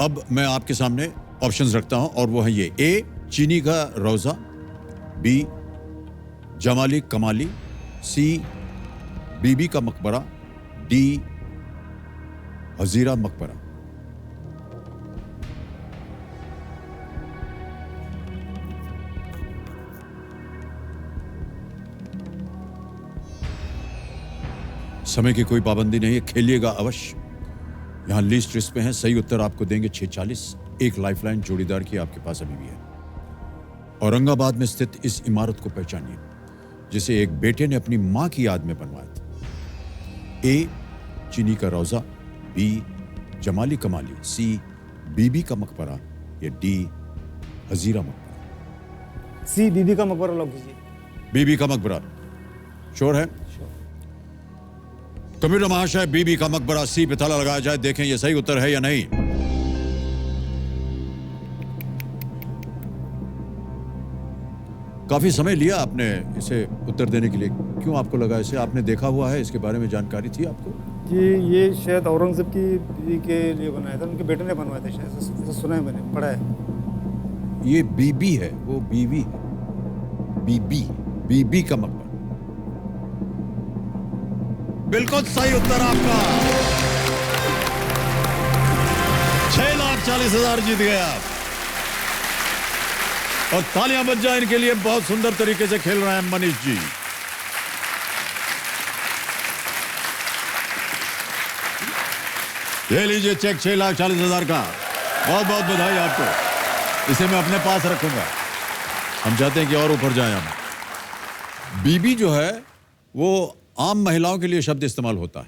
[SPEAKER 1] अब मैं आपके सामने ऑप्शंस रखता हूं और वो है ये: ए चीनी का रोजा, बी जमाली कमाली, सी बीबी का मकबरा, डी हजीरा मकबरा। समय की कोई पाबंदी नहीं है, खेलिएगा अवश्य। यहां लीस्ट रिस्क पे हैं, सही उत्तर आपको देंगे 640। एक लाइफलाइन जोड़ीदार की आपके पास अभी भी है। औरंगाबाद में स्थित इस इमारत को पहचानिए जिसे एक बेटे ने अपनी मां की याद में बनवाया था। ए चीनी का रोजा, बी जमाली कमाली, सी बीबी का मकबरा, या डी हजीरा मकबरा।
[SPEAKER 2] सी बीबी का मकबरा लॉक कीजिए।
[SPEAKER 1] बीबी का मकबरा श्योर है? कंप्यूटर महाशय, बीबी का मकबरा सी पे ताला लगाया जाए, देखें ये सही उत्तर है या नहीं। काफी समय लिया आपने इसे उत्तर देने के लिए, क्यों आपको लगा इसे? आपने देखा हुआ है, इसके बारे में जानकारी थी आपको?
[SPEAKER 2] जी, ये शायद औरंगजेब की बीवी के लिए बनाया था, उनके बेटे ने बनवाया था शायद, ऐसा सुना है मैंने, पढ़ा है।
[SPEAKER 1] ये बीबी है, वो बीवी है, बीबी, बीबी का मकबरा। बिल्कुल सही उत्तर आपका। 6,40,000 जीत गए आप। और तालियां बज जाए इनके लिए, बहुत सुंदर तरीके से खेल रहे हैं मनीष जी। ये लीजिए चेक 6,40,000 का। बहुत बहुत बधाई आपको। इसे मैं अपने पास रखूंगा। हम चाहते हैं कि और ऊपर जाएं हम। बीबी जो है वो आम महिलाओं के लिए शब्द इस्तेमाल होता है।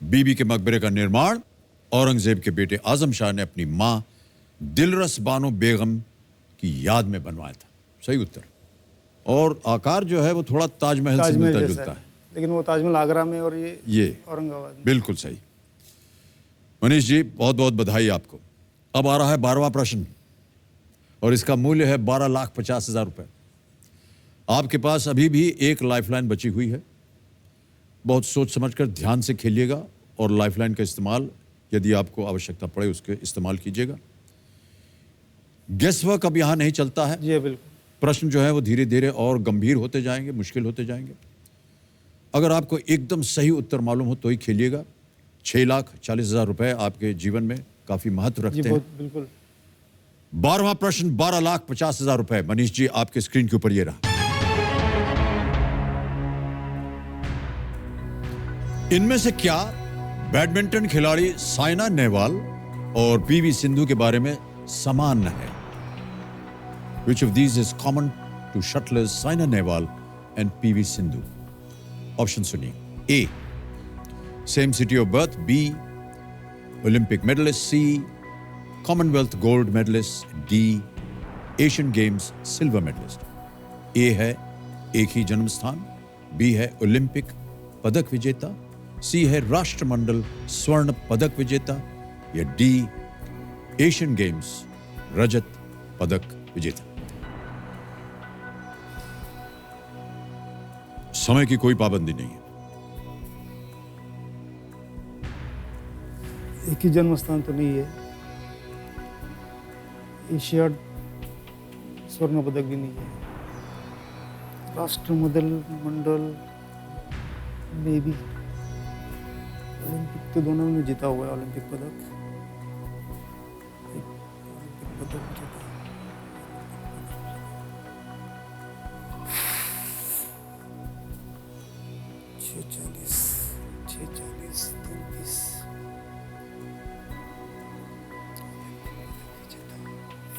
[SPEAKER 1] बीबी के मकबरे का निर्माण औरंगजेब के बेटे आजम शाह ने अपनी मां दिलरस बानो बेगम की याद में बनवाया था। सही उत्तर। और आकार जो है वो थोड़ा ताजमहल से मिलता जुलता है,
[SPEAKER 2] लेकिन वो ताजमहल आगरा में और ये औरंगाबाद में।
[SPEAKER 1] बिल्कुल सही। मनीष जी बहुत बहुत बधाई आपको। अब आ रहा है 12वां प्रश्न और इसका मूल्य है 12,50,000 रुपए। आपके पास अभी भी एक लाइफलाइन बची हुई है। बहुत सोच समझकर ध्यान से खेलिएगा और लाइफलाइन का इस्तेमाल यदि आपको आवश्यकता पड़े उसके इस्तेमाल कीजिएगा। गेस वर्क अब यहां नहीं चलता है।
[SPEAKER 2] जी बिल्कुल।
[SPEAKER 1] प्रश्न जो है वो धीरे धीरे और गंभीर होते जाएंगे, मुश्किल होते जाएंगे। अगर आपको एकदम सही उत्तर मालूम हो तो ही खेलिएगा। 6,40,000 रुपए आपके जीवन में काफी महत्व रखते हैं।
[SPEAKER 2] बिल्कुल।
[SPEAKER 1] 12वां प्रश्न 12,50,000 रुपए। मनीष जी आपके स्क्रीन के ऊपर ये रहा। इनमें से क्या बैडमिंटन खिलाड़ी साइना नेहवाल और पीवी सिंधु के बारे में समान है? Which of these is common to shuttlers Saina Nehwal and PV Sindhu? Option सुनिए। A. Same city of birth. B. Olympic medalist. C. Commonwealth gold medalist. D. Asian Games silver medalist. A है एक ही जन्म स्थान, B है Olympic पदक विजेता, C है राष्ट्रमंडल स्वर्ण पदक विजेता, या D एशियन गेम्स रजत पदक विजेता। समय की कोई पाबंदी नहीं है।
[SPEAKER 2] एक ही जन्म स्थान तो नहीं है। एशियाड स्वर्ण पदक भी नहीं है। राष्ट्रमंडल में भी ओलंपिक तो दोनों में जीता हुआ है। ओलंपिक पदक जीता। 6,40,33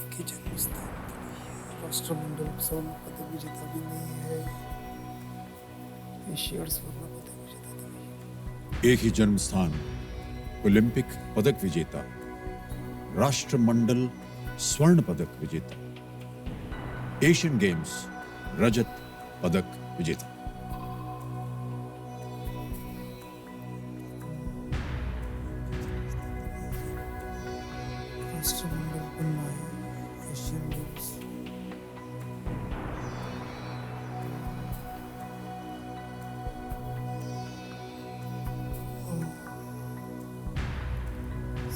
[SPEAKER 2] एक ही जन्म स्थान तो नहीं है। राष्ट्रमंडल स्वर्ण पदक विजेता भी नहीं है। एशियाड स्वर्ण पदक विजेता तो नहीं है।
[SPEAKER 1] एक ही जन्म स्थान, ओलंपिक पदक विजेता, राष्ट्रमंडल स्वर्ण पदक विजेता, एशियन गेम्स रजत पदक विजेता।
[SPEAKER 2] राष्ट्रमंडल बनना है। एशियन गेम्स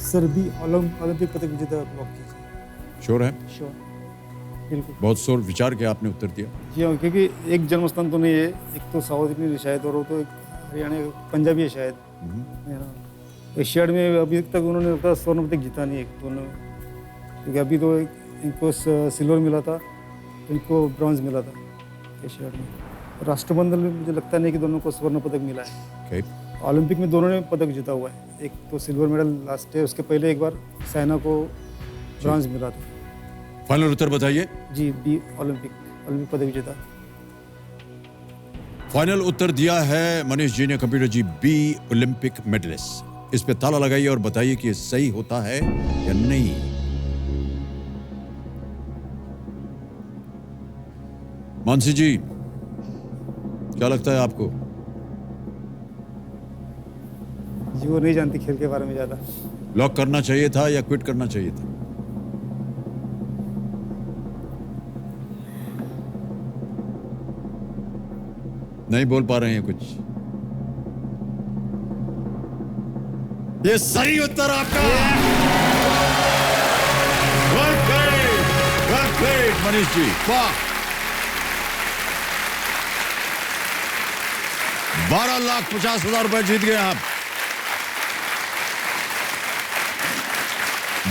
[SPEAKER 2] सर भी ओलंपिक पदक विजेता लॉक कीजिए।
[SPEAKER 1] श्योर है?
[SPEAKER 2] श्योर, बिल्कुल।
[SPEAKER 1] बहुत सोच विचार के आपने उत्तर दिया।
[SPEAKER 2] जी हाँ, क्योंकि एक जन्म स्थान तो नहीं है। एक तो साउथ इंडियन है शायद, और वो तो एक हरियाणा पंजाबी है शायद। है ना। एशियाड में अभी तक उन्होंने लगता है स्वर्ण पदक जीता नहीं है दोनों में, क्योंकि अभी तो इनको सिल्वर मिला था, तो इनको ब्रॉन्ज मिला था एशियाड में। राष्ट्रमंडल में मुझे लगता नहीं कि दोनों को स्वर्ण पदक मिला है। ओलंपिक में दोनों ने पदक जीता हुआ है। एक तो सिल्वर मेडल लास्ट है, उसके पहले एक बार साइना को ब्रॉन्ज मिला था।
[SPEAKER 1] फाइनल उत्तर बताइए।
[SPEAKER 2] जी बी ओलंपिक पदक विजेता।
[SPEAKER 1] फाइनल उत्तर दिया है मनीष जी ने, कंप्यूटर जी, बी ओलंपिक मेडलिस्ट। इस पे ताला लगाइए और बताइए कि ये सही होता है या नहीं। मानसी जी क्या लगता है आपको?
[SPEAKER 2] जी वो नहीं जानती खेल के बारे में ज्यादा।
[SPEAKER 1] लॉक करना चाहिए था या क्विट करना चाहिए था? नहीं बोल पा रहे हैं कुछ। ये सही उत्तर आपका। वेल प्लेड मनीष जी, वाह। 12,50,000 रुपए जीत गए आप।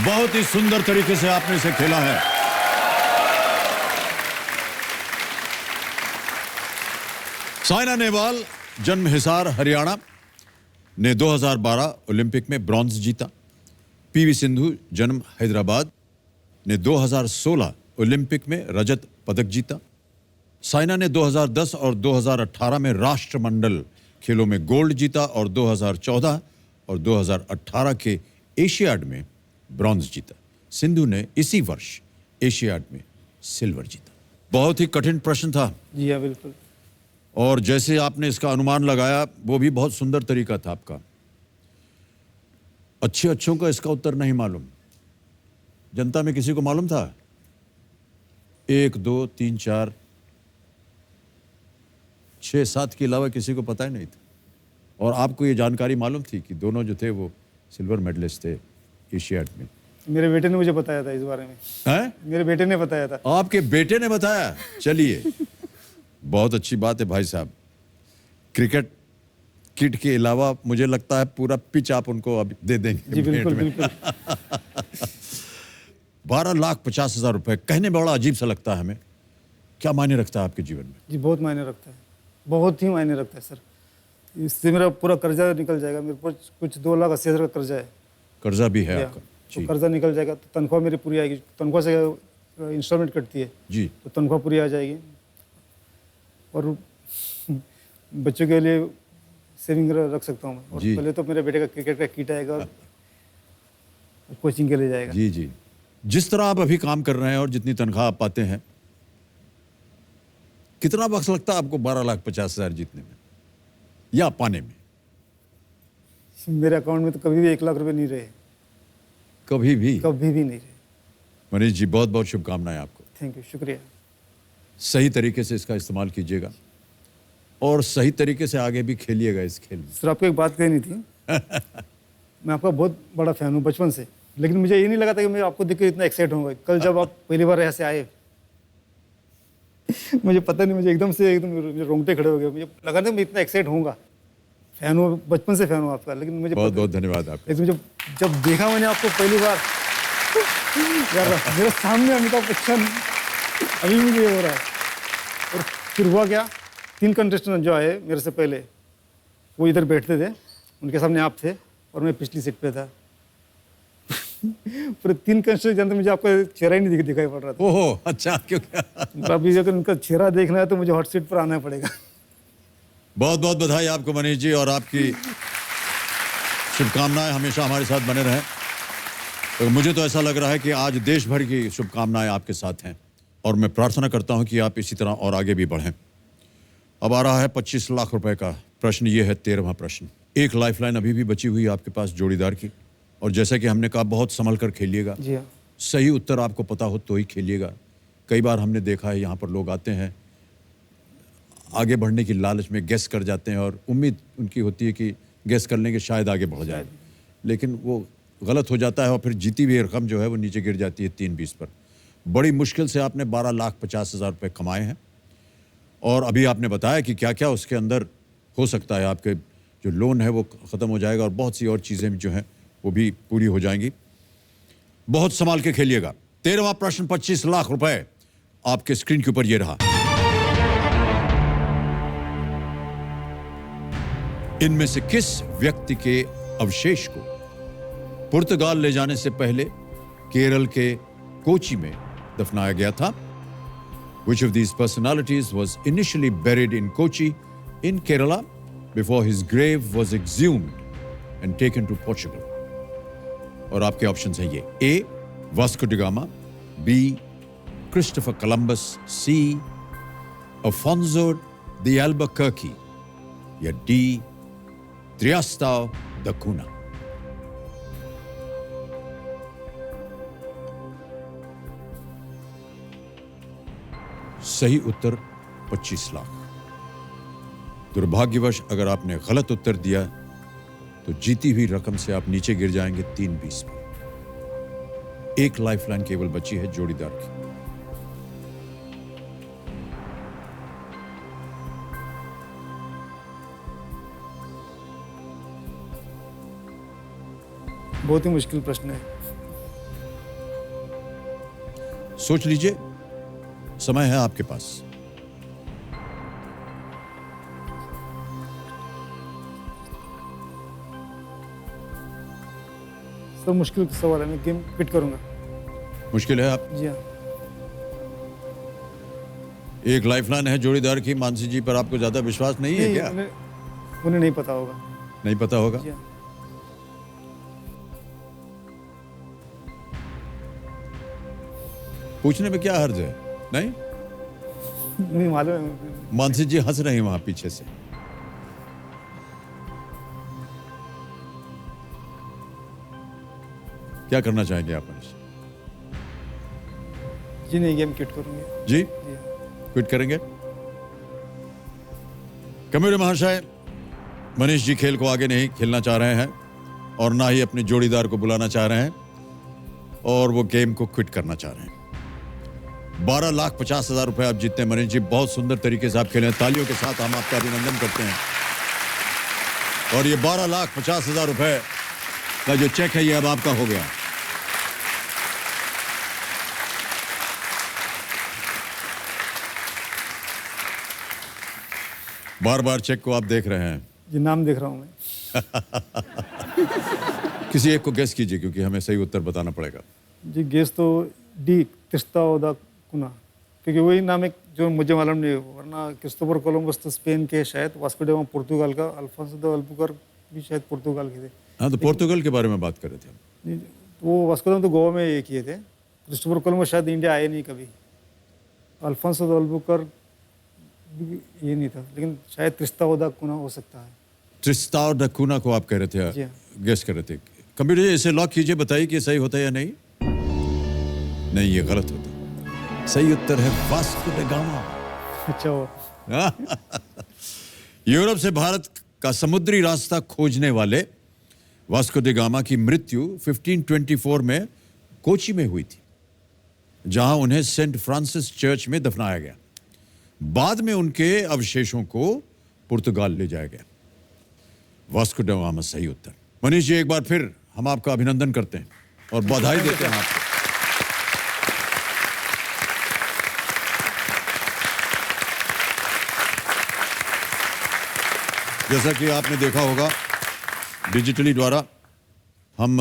[SPEAKER 1] बहुत ही सुंदर तरीके से आपने इसे खेला है। साइना नेहवाल, जन्म हिसार, हरियाणा, ने 2012 ओलंपिक में ब्रॉन्ज जीता। पीवी सिंधु, जन्म हैदराबाद, ने 2016 ओलंपिक में रजत पदक जीता। साइना ने 2010 और 2018 में राष्ट्रमंडल खेलों में गोल्ड जीता और 2014 और 2018 के एशियाड में ब्रॉन्ज जीता। सिंधु ने इसी वर्ष एशियाड में सिल्वर जीता। बहुत ही कठिन प्रश्न था।
[SPEAKER 2] जी हाँ, बिल्कुल।
[SPEAKER 1] और जैसे आपने इसका अनुमान लगाया, वो भी बहुत सुंदर तरीका था आपका। अच्छों का इसका उत्तर नहीं मालूम। जनता में किसी को मालूम था? 1, 2, 3, 4, 6, 7 के अलावा किसी को पता ही नहीं था। और आपको ये जानकारी मालूम थी कि दोनों जो थे वो सिल्वर मेडलिस्ट थे एशियाड में?
[SPEAKER 2] मेरे बेटे ने मुझे बताया था इस बारे में।
[SPEAKER 1] हैं?
[SPEAKER 2] मेरे बेटे ने बताया था।
[SPEAKER 1] आपके बेटे ने बताया? चलिए, बहुत अच्छी बात है भाई साहब। क्रिकेट किट के अलावा मुझे लगता है पूरा पिच आप उनको अब दे देंगे।
[SPEAKER 2] जी बिल्कुल
[SPEAKER 1] भेंट में।
[SPEAKER 2] बिल्कुल।
[SPEAKER 1] 12,50,000 रुपए कहने में बड़ा अजीब सा लगता है हमें। क्या मायने रखता है आपके जीवन में?
[SPEAKER 2] जी बहुत मायने रखता है, बहुत ही मायने रखता है सर। इससे मेरा पूरा कर्जा निकल जाएगा। मेरे पास कुछ 2,80,000 का कर्जा है।
[SPEAKER 1] कर्जा भी है
[SPEAKER 2] या,
[SPEAKER 1] आपका?
[SPEAKER 2] तो कर्जा निकल जाएगा तो तनख्वाह मेरी पूरी आएगी। तनख्वाह से इंस्टॉलमेंट कटती है
[SPEAKER 1] जी।
[SPEAKER 2] तो तनख्वाह पूरी आ जाएगी। और बच्चों के लिए सेविंग रख सकता हूँ मैं। और
[SPEAKER 1] जी।
[SPEAKER 2] पहले तो मेरे बेटे का क्रिकेट का किट आएगा और कोचिंग के लिए जाएगा।
[SPEAKER 1] जी जी। जिस तरह आप अभी काम कर रहे हैं और जितनी तनख्वाह आप पाते हैं, कितना वक्त लगता है आपको 12,50,000 जीतने में या पाने में?
[SPEAKER 2] मेरे अकाउंट में तो कभी भी 1,00,000 रुपए नहीं रहे,
[SPEAKER 1] कभी भी?
[SPEAKER 2] कभी भी नहीं रहे।
[SPEAKER 1] मनीष जी, बहुत बहुत शुभकामनाएं आपको।
[SPEAKER 2] थैंक यू, शुक्रिया।
[SPEAKER 1] सही तरीके से इसका इस्तेमाल कीजिएगा और सही तरीके से आगे भी खेलिएगा इस खेल में।
[SPEAKER 2] सर, आपको एक बात कहनी थी। मैं आपका बहुत बड़ा फैन हूँ बचपन से, लेकिन मुझे ये नहीं लगा था कि मैं आपको देख के इतना एक्साइट होऊंगा। कल जब आप पहली बार यहाँ से आए, मुझे पता नहीं, मुझे एकदम मुझे रोंगटे खड़े हो गए। मुझे लगा था मैं इतना एक्साइट होऊंगा। फैन हूँ, बचपन से फैन हूँ आपका, लेकिन मुझे
[SPEAKER 1] बहुत बहुत धन्यवाद आपका।
[SPEAKER 2] लेकिन जब देखा मैंने आपको पहली बार, यार मेरे सामने अमिताभ बच्चन, अभी मुझे ये हो रहा है। और फिर हुआ क्या, 3 कंटेस्टेंट जो आए मेरे से पहले, वो इधर बैठते थे, उनके सामने आप थे और मैं पिछली सीट पे था। पूरे 3 कंटेस्टेंट के अंदर मुझे आपका चेहरा ही नहीं दिखाई पड़ रहा था।
[SPEAKER 1] ओहो, अच्छा, क्यों?
[SPEAKER 2] अभी अगर उनका चेहरा देखना है तो मुझे हॉट सीट पर आना पड़ेगा।
[SPEAKER 1] बहुत बहुत बधाई आपको मनीष जी, और आपकी शुभकामनाएं हमेशा हमारे साथ बने रहें। तो मुझे तो ऐसा लग रहा है कि आज देश भर की शुभकामनाएं आपके साथ हैं और मैं प्रार्थना करता हूं कि आप इसी तरह और आगे भी बढ़ें। अब आ रहा है 25 लाख रुपए का प्रश्न। ये है 13वां प्रश्न। एक लाइफलाइन अभी भी बची हुई है आपके पास जोड़ीदार की, और जैसा कि हमने कहा, बहुत संभल कर खेलिएगा।
[SPEAKER 2] जी हाँ।
[SPEAKER 1] सही उत्तर आपको पता हो तो ही खेलिएगा। कई बार हमने देखा है यहाँ पर लोग आते हैं, आगे बढ़ने की लालच में गेस कर जाते हैं और उम्मीद उनकी होती है कि गेस कर लेंगे शायद आगे बढ़ जाए, लेकिन वो गलत हो जाता है और फिर जीती हुई रकम जो है वो नीचे गिर जाती है 3-20 पर। बड़ी मुश्किल से आपने 12,50,000 रुपये कमाए हैं और अभी आपने बताया कि क्या क्या उसके अंदर हो सकता है। आपके जो लोन है वो ख़त्म हो जाएगा और बहुत सी और चीज़ें जो हैं वो भी पूरी हो जाएंगी। बहुत संभाल के खेलिएगा। 13वां प्रश्न, 25 लाख रुपए आपके स्क्रीन के ऊपर ये रहा। इनमें से किस व्यक्ति के अवशेष को पुर्तगाल ले जाने से पहले केरल के कोची में दफनाया गया था? Which of these personalities was initially buried in Kochi in Kerala before his grave was exhumed and taken to Portugal? और आपके ऑप्शंस हैं ये: A. Vasco da Gama, B. Christopher Columbus, C. Afonso de Albuquerque, या D. त्रियास्ताओ दा कूना? सही उत्तर 25 लाख। दुर्भाग्यवश अगर आपने गलत उत्तर दिया तो जीती हुई रकम से आप नीचे गिर जाएंगे 3-20 पर। एक लाइफलाइन केवल बची है जोड़ीदार की।
[SPEAKER 2] बहुत ही मुश्किल प्रश्न है।
[SPEAKER 1] सोच लीजिए, समय है आपके पास।
[SPEAKER 2] सर मुश्किल सवाल है, मैं गेम क्विट करूंगा।
[SPEAKER 1] मुश्किल है आप?
[SPEAKER 2] जी हाँ।
[SPEAKER 1] एक लाइफलाइन है जोड़ीदार की, मानसी जी पर आपको ज्यादा विश्वास नहीं है क्या?
[SPEAKER 2] उन्हें नहीं पता होगा।
[SPEAKER 1] नहीं पता होगा?
[SPEAKER 2] जी हाँ।
[SPEAKER 1] पूछने में क्या हर्ज है? नहीं?
[SPEAKER 2] नहीं मालूम है।
[SPEAKER 1] मानसी जी हंस रही वहां पीछे से। क्या करना चाहेंगे आप मनीष?
[SPEAKER 2] जी नहीं, गेम क्विट करूंगे।
[SPEAKER 1] जी
[SPEAKER 2] जी हाँ।
[SPEAKER 1] क्विट करेंगे? कमेटी महाशय, मनीष जी खेल को आगे नहीं खेलना चाह रहे हैं और ना ही अपने जोड़ीदार को बुलाना चाह रहे हैं और वो गेम को क्विट करना चाह रहे हैं। 12,50,000 रुपए आप जीतते हैं मनीष जी। बहुत सुंदर तरीके से आप खेले हैं। तालियों के साथ हम आपका अभिनंदन करते हैं। और ये 12,50,000 रुपए का जो चेक है ये अब आपका हो गया। बार बार चेक को आप देख रहे हैं।
[SPEAKER 2] जी नाम देख रहा हूँ मैं।
[SPEAKER 1] किसी एक को गेस कीजिए क्योंकि हमें सही उत्तर बताना पड़ेगा।
[SPEAKER 2] जी गेस तो डी, क्रिस्ताओ दा कुना, क्योंकि वही नाम है जो मुझे मालूम नहीं है। वरना क्रिस्टोफर कोलंबस तो स्पेन के, शायद वास्को डी गामा पुर्तगाल का, अल्फांसो द अल्बुकर्क भी शायद पुर्तगाल के थे।
[SPEAKER 1] हाँ, तो पोर्तुगल के बारे में बात कर रहे थे।
[SPEAKER 2] नहीं, वो वास्को डी गामा तो गोवा में ये किए थे। क्रिस्टोफर कोलंबस शायद इंडिया आए नहीं कभी। अल्फांसो द अल्बुकर्क ये नहीं था, लेकिन शायद क्रिस्ताओ दा कुना हो सकता है।
[SPEAKER 1] क्रिस्ताओ दा कुना को आप कह रहे
[SPEAKER 2] जी
[SPEAKER 1] थे,
[SPEAKER 2] हाँ।
[SPEAKER 1] गेस कर रहे थे। कंप्यूटर जी इसे लॉक कीजिए, बताइए कि सही होता है या नहीं। नहीं, ये गलत होता है। सही उत्तर है वास्को डी गामा।
[SPEAKER 2] अच्छा हो।
[SPEAKER 1] यूरोप से भारत का समुद्री रास्ता खोजने वाले वास्को डी गामा की मृत्यु 1524 में कोची में हुई थी, जहां उन्हें सेंट फ्रांसिस चर्च में दफनाया गया। बाद में उनके अवशेषों को पुर्तगाल ले जाया गया। वास्को डी गामा सही उत्तर। मनीष जी, एक बार फिर हम आपका अभिनंदन करते हैं और बधाई देते हैं आपको। जैसा कि आपने देखा होगा, डिजिटली द्वारा हम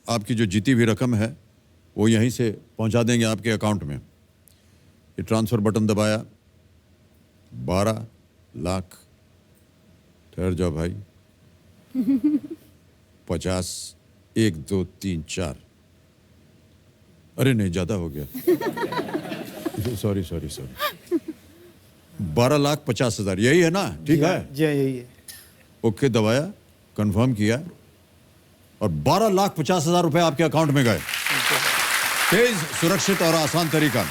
[SPEAKER 1] आपकी जो जीती हुई रकम है वो यहीं से पहुंचा देंगे आपके अकाउंट में। ये ट्रांसफर बटन दबाया, 12 लाख, ठहर जाओ भाई, 50, 1 2 3 4, अरे नहीं ज्यादा हो गया, सॉरी 12,50,000 यही है ना? ठीक है,
[SPEAKER 2] जी हाँ यही है।
[SPEAKER 1] ओके दबाया, कंफर्म किया और 12,50,000 रुपए आपके अकाउंट में गए। तेज, सुरक्षित और आसान तरीका।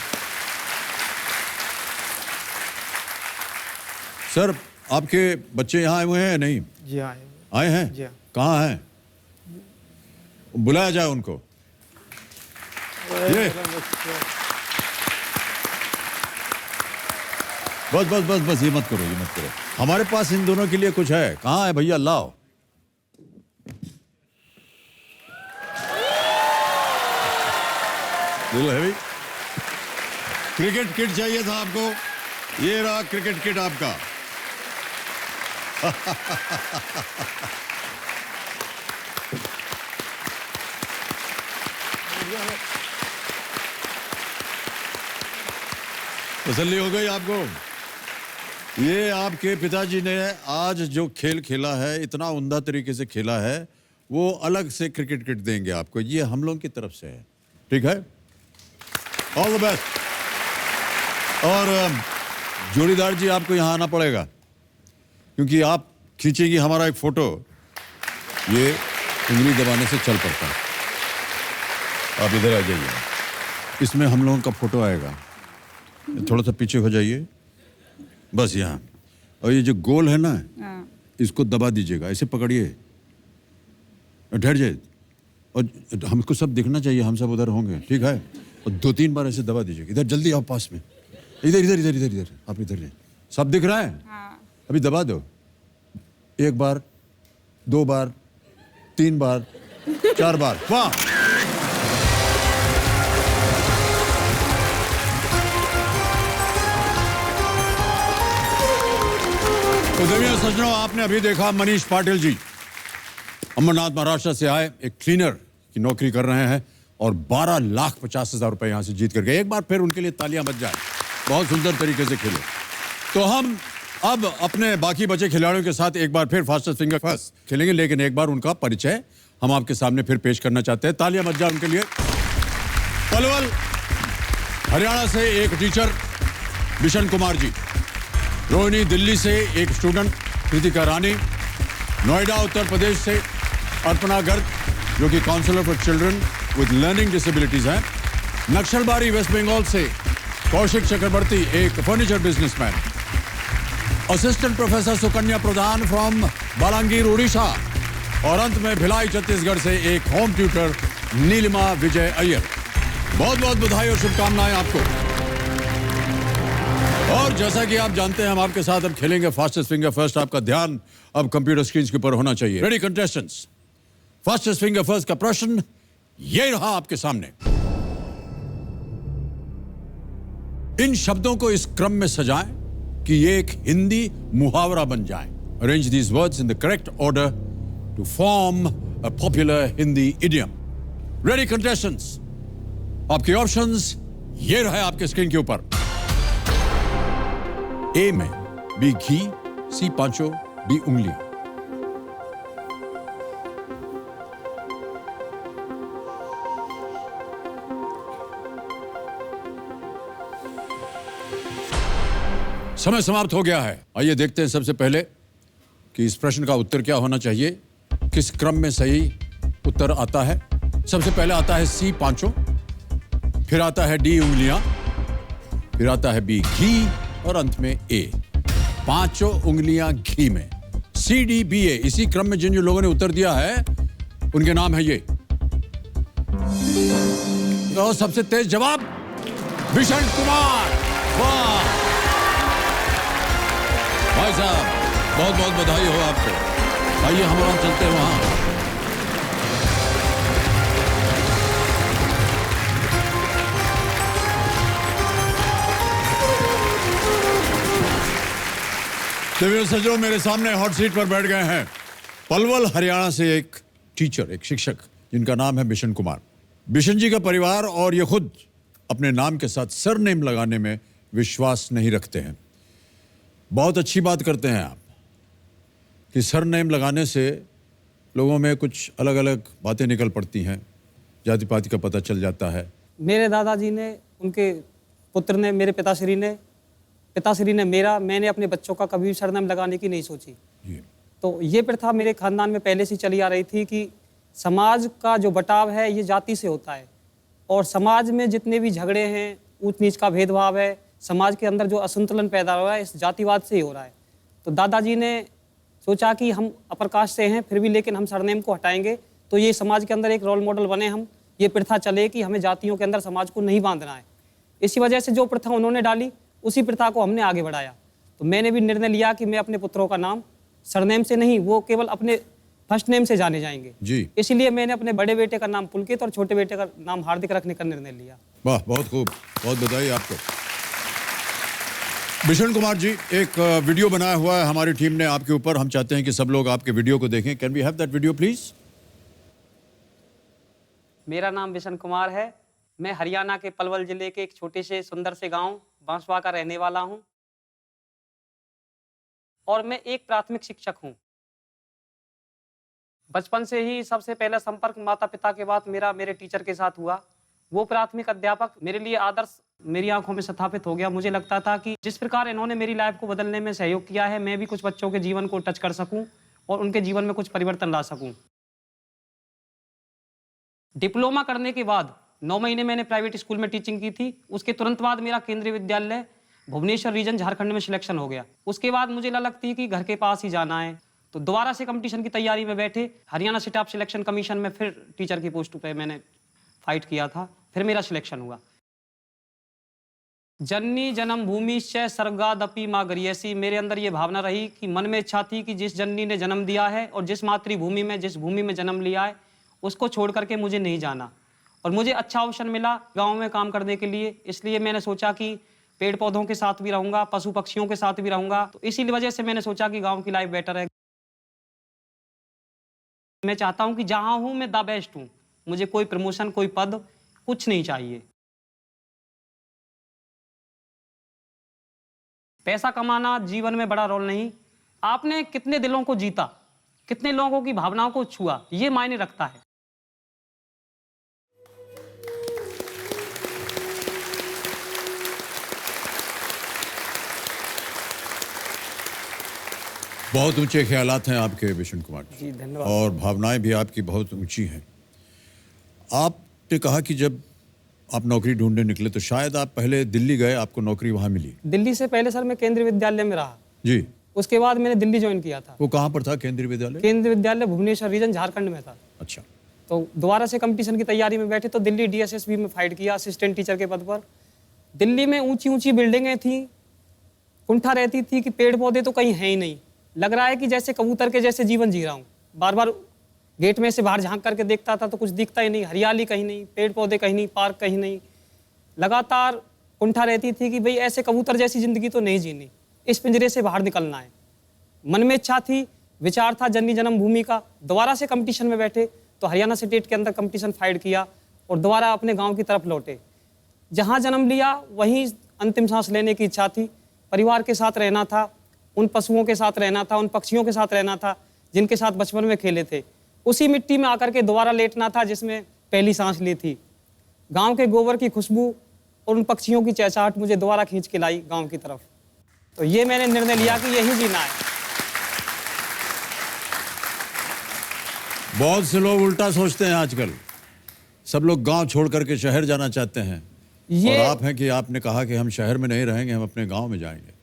[SPEAKER 1] सर, आपके बच्चे यहाँ आए हुए हैं या नहीं?
[SPEAKER 2] जी हाँ
[SPEAKER 1] आए हैं?
[SPEAKER 2] जी हाँ।
[SPEAKER 1] कहाँ हैं? बुलाया जाए उनको। ये बस ये मत करो। हमारे पास इन दोनों के लिए कुछ है। कहाँ है भैया? लाओ। हैवी क्रिकेट किट चाहिए था आपको, ये रहा क्रिकेट किट आपका। तसल्ली हो गई आपको? ये आपके पिताजी ने आज जो खेल खेला है, इतना उम्दा तरीके से खेला है, वो अलग से क्रिकेट किट देंगे आपको। ये हम लोगों की तरफ से है, ठीक है? All the best. और जोड़ीदार जी, आपको यहाँ आना पड़ेगा क्योंकि आप खींचेगी हमारा एक फोटो। ये उंगली दबाने से चल पड़ता है। आप इधर आ जाइए, इसमें हम लोगों का फोटो आएगा। थोड़ा सा पीछे हो जाइए, बस यहाँ। और ये जो गोल है ना, इसको दबा दीजिएगा, ऐसे पकड़िए, ठहर जाए, और हमको सब दिखना चाहिए, हम सब उधर होंगे, ठीक है? और 2-3 बार ऐसे दबा दीजिएगा। इधर जल्दी आओ पास में, इधर आप इधर ले। सब दिख रहा है?
[SPEAKER 4] हाँ।
[SPEAKER 1] अभी दबा दो, 1 बार, 2 बार, 3 बार, 4 बार, वाह। तो देखिए सज्जनों, आपने अभी देखा मनीष पाटिल जी अमरनाथ महाराष्ट्र से आए, एक क्लीनर की नौकरी कर रहे हैं और 12,50,000 रुपए यहां से जीत कर गए। एक बार फिर उनके लिए तालियां बज जाए, बहुत सुंदर तरीके से खेले। तो हम अब अपने बाकी बचे खिलाड़ियों के साथ एक बार फिर फास्टेस्ट फिंगर फर्स्ट खेलेंगे, लेकिन एक बार उनका परिचय हम आपके सामने फिर पेश करना चाहते हैं। तालियां बज जाए उनके लिए। पलवल हरियाणा से एक टीचर बिशन कुमार जी, रोहिणी दिल्ली से एक स्टूडेंट कृतिका रानी, नोएडा उत्तर प्रदेश से अर्पणा गर्ग जो कि counsellor for children with learning disabilities हैं, नक्सलबारी वेस्ट बंगाल से कौशिक चक्रवर्ती एक furniture businessman, assistant professor Sukanya Pradhan from Balangir Orissa और अंत में भिलाई छत्तीसगढ़ से एक होम ट्यूटर नीलिमा विजय अय्यर। बहुत बहुत बधाई और शुभकामनाएं आपको। और जैसा कि आप जानते हैं हम आपके साथ अब खेलेंगे फास्टेस्ट फिंगर फर्स्ट। आपका ध्यान अब कंप्यूटर स्क्रीन के ऊपर होना चाहिए। Ready contestants, fastest finger first का प्रश्न ये रहा आपके सामने। इन शब्दों को इस क्रम में सजाएं कि ये एक हिंदी मुहावरा बन जाए। Arrange these words in the correct order to form a popular Hindi idiom. Ready contestants, आपके ऑप्शंस ये रहे आपके स्क्रीन के ऊपर। ए में बी घी, सी पांचों, डी उंगलियां। समय समाप्त हो गया है। आइए देखते हैं सबसे पहले कि इस प्रश्न का उत्तर क्या होना चाहिए, किस क्रम में सही उत्तर आता है। सबसे पहले आता है सी पांचों, फिर आता है डी उंगलियां, फिर आता है बी घी और अंत में ए। पांचों उंगलियां घी में, सी डी बी ए। इसी क्रम में जिन लोगों ने उत्तर दिया है उनके नाम है ये। तो सबसे तेज जवाब बिशन कुमार। वाह भाई साहब, बहुत बहुत बधाई हो आपको। आइए हम लोग चलते हैं वहां। सज्जनों, मेरे सामने हॉट सीट पर बैठ गए हैं पलवल हरियाणा से एक टीचर, एक शिक्षक जिनका नाम है बिशन कुमार। बिशन जी का परिवार और ये खुद अपने नाम के साथ सरनेम लगाने में विश्वास नहीं रखते हैं। बहुत अच्छी बात करते हैं आप कि सरनेम लगाने से लोगों में कुछ अलग अलग बातें निकल पड़ती हैं, जाति पाति का पता चल जाता है।
[SPEAKER 6] मेरे दादाजी ने, उनके पुत्र ने, मेरे पिताश्री ने मैंने अपने बच्चों का कभी सरनेम लगाने की नहीं सोची। तो ये प्रथा मेरे खानदान में पहले से चली आ रही थी कि समाज का जो बटाव है ये जाति से होता है और समाज में जितने भी झगड़े हैं, ऊंच नीच का भेदभाव है, समाज के अंदर जो असंतुलन पैदा हो रहा है इस जातिवाद से ही हो रहा है। तो दादाजी ने सोचा कि हम अपर कास्ट से हैं फिर भी लेकिन हम सरनेम को हटाएंगे तो ये समाज के अंदर एक रोल मॉडल बने, हम ये प्रथा चले कि हमें जातियों के अंदर समाज को नहीं बांधना है। इसी वजह से जो प्रथा उन्होंने डाली उसी प्रथा को हमने आगे बढ़ाया। तो मैंने भी निर्णय लिया कि मैं अपने पुत्रों का नाम सरनेम से नहीं, वो केवल अपने फर्स्ट नेम से जाने जाएंगे जी। इसलिए मैंने अपने बड़े बेटे का नाम पुलकित और छोटे बेटे का नाम हार्दिक रखने का निर्णय लिया।
[SPEAKER 1] वाह, बहुत खूब, बहुत बधाई आपको। बिशन कुमार जी, एक वीडियो बनाया हुआ है हमारी टीम ने आपके ऊपर। हम चाहते हैं कि सब लोग आपके वीडियो को देखें। Can we have that video please?
[SPEAKER 6] मेरा नाम बिशन कुमार है। मैं हरियाणा के पलवल जिले के एक छोटे से सुंदर से गांव बांसवा का रहने वाला हूं और मैं एक प्राथमिक शिक्षक हूं। बचपन से ही सबसे पहला संपर्क माता पिता के बाद मेरे टीचर के साथ हुआ। वो प्राथमिक अध्यापक मेरे लिए आदर्श मेरी आंखों में स्थापित हो गया। मुझे लगता था कि जिस प्रकार इन्होंने मेरी लाइफ को बदलने में सहयोग किया है, मैं भी कुछ बच्चों के जीवन को टच कर सकूं और उनके जीवन में कुछ परिवर्तन ला सकूं। डिप्लोमा करने के बाद 9 महीने मैंने प्राइवेट स्कूल में टीचिंग की थी। उसके तुरंत बाद मेरा केंद्रीय विद्यालय भुवनेश्वर रीजन झारखंड में सिलेक्शन हो गया। उसके बाद मुझे लगती कि घर के पास ही जाना है, तो दोबारा से कंपटीशन की तैयारी में बैठे हरियाणा स्टाफ सिलेक्शन कमीशन में फिर टीचर की पोस्ट पे मैंने फाइट किया था, फिर मेरा सिलेक्शन हुआ। जननी जन्म भूमि से सर्गादपि माँ गरियसी, मेरे अंदर ये भावना रही कि मन में इच्छा थी कि जिस जननी ने जन्म दिया है और जिस मातृभूमि में, जिस भूमि में जन्म लिया है उसको छोड़ करके मुझे नहीं जाना। और मुझे अच्छा अवसर मिला गांव में काम करने के लिए, इसलिए मैंने सोचा कि पेड़ पौधों के साथ भी रहूंगा, पशु पक्षियों के साथ भी रहूंगा। तो इसी वजह से मैंने सोचा कि गांव की लाइफ बेटर है। मैं चाहता हूं कि जहां हूं मैं द बेस्ट हूं, मुझे कोई प्रमोशन, कोई पद, कुछ नहीं चाहिए। पैसा कमाना जीवन में बड़ा रोल नहीं, आपने कितने दिलों को जीता, कितने लोगों की भावनाओं को छुआ, ये मायने रखता है।
[SPEAKER 1] बहुत ऊंचे ख्यालात हैं आपके विष्णु कुमार
[SPEAKER 6] जी, धन्यवाद।
[SPEAKER 1] और भावनाएं भी आपकी बहुत ऊंची हैं। आपने कहा कि जब आप नौकरी ढूंढने निकले तो शायद आप पहले दिल्ली गए, आपको नौकरी वहां मिली।
[SPEAKER 6] दिल्ली से पहले सर मैं केंद्रीय विद्यालय में रहा
[SPEAKER 1] जी।
[SPEAKER 6] उसके बाद मैंने दिल्ली ज्वाइन किया था।
[SPEAKER 1] वो कहाँ पर था केंद्रीय विद्यालय?
[SPEAKER 6] केंद्रीय विद्यालय भुवनेश्वर रीजन झारखंड में था।
[SPEAKER 1] अच्छा।
[SPEAKER 6] तो दोबारा से कंपटीशन की तैयारी में बैठे तो दिल्ली DSSB में फाइट किया असिस्टेंट टीचर के पद पर। दिल्ली में ऊंची ऊंची बिल्डिंगें थी, कुंठा रहती थी कि पेड़ पौधे तो कहीं है ही नहीं। लग रहा है कि जैसे कबूतर के जैसे जीवन जी रहा हूँ। बार बार गेट में से बाहर झांक करके देखता था तो कुछ दिखता ही नहीं, हरियाली कहीं नहीं, पेड़ पौधे कहीं नहीं, पार्क कहीं नहीं। लगातार कुंठा रहती थी कि भाई ऐसे कबूतर जैसी जिंदगी तो नहीं जीनी, इस पिंजरे से बाहर निकलना है। मन में इच्छा थी, विचार था जननी जन्म भूमि का। दोबारा से कंपटीशन में बैठे तो हरियाणा स्टेट के अंदर कंपटीशन फाइट किया और दोबारा अपने गांव की तरफ लौटे। जहां जन्म लिया वहीं अंतिम सांस लेने की इच्छा थी। परिवार के साथ रहना था, उन पशुओं के साथ रहना था, उन पक्षियों के साथ रहना था जिनके साथ बचपन में खेले थे। उसी मिट्टी में आकर के दोबारा लेटना था जिसमें पहली सांस ली थी। गांव के गोबर की खुशबू और उन पक्षियों की चहचहाट मुझे दोबारा खींच के लाई गांव की तरफ। तो ये मैंने निर्णय लिया कि यही जीना है।
[SPEAKER 1] बहुत से लोग उल्टा सोचते हैं आजकल, सब लोग गांव छोड़ करके शहर जाना चाहते हैं। और आप हैं कि आपने कहा कि हम शहर में नहीं रहेंगे, हम अपने गांव में जाएंगे।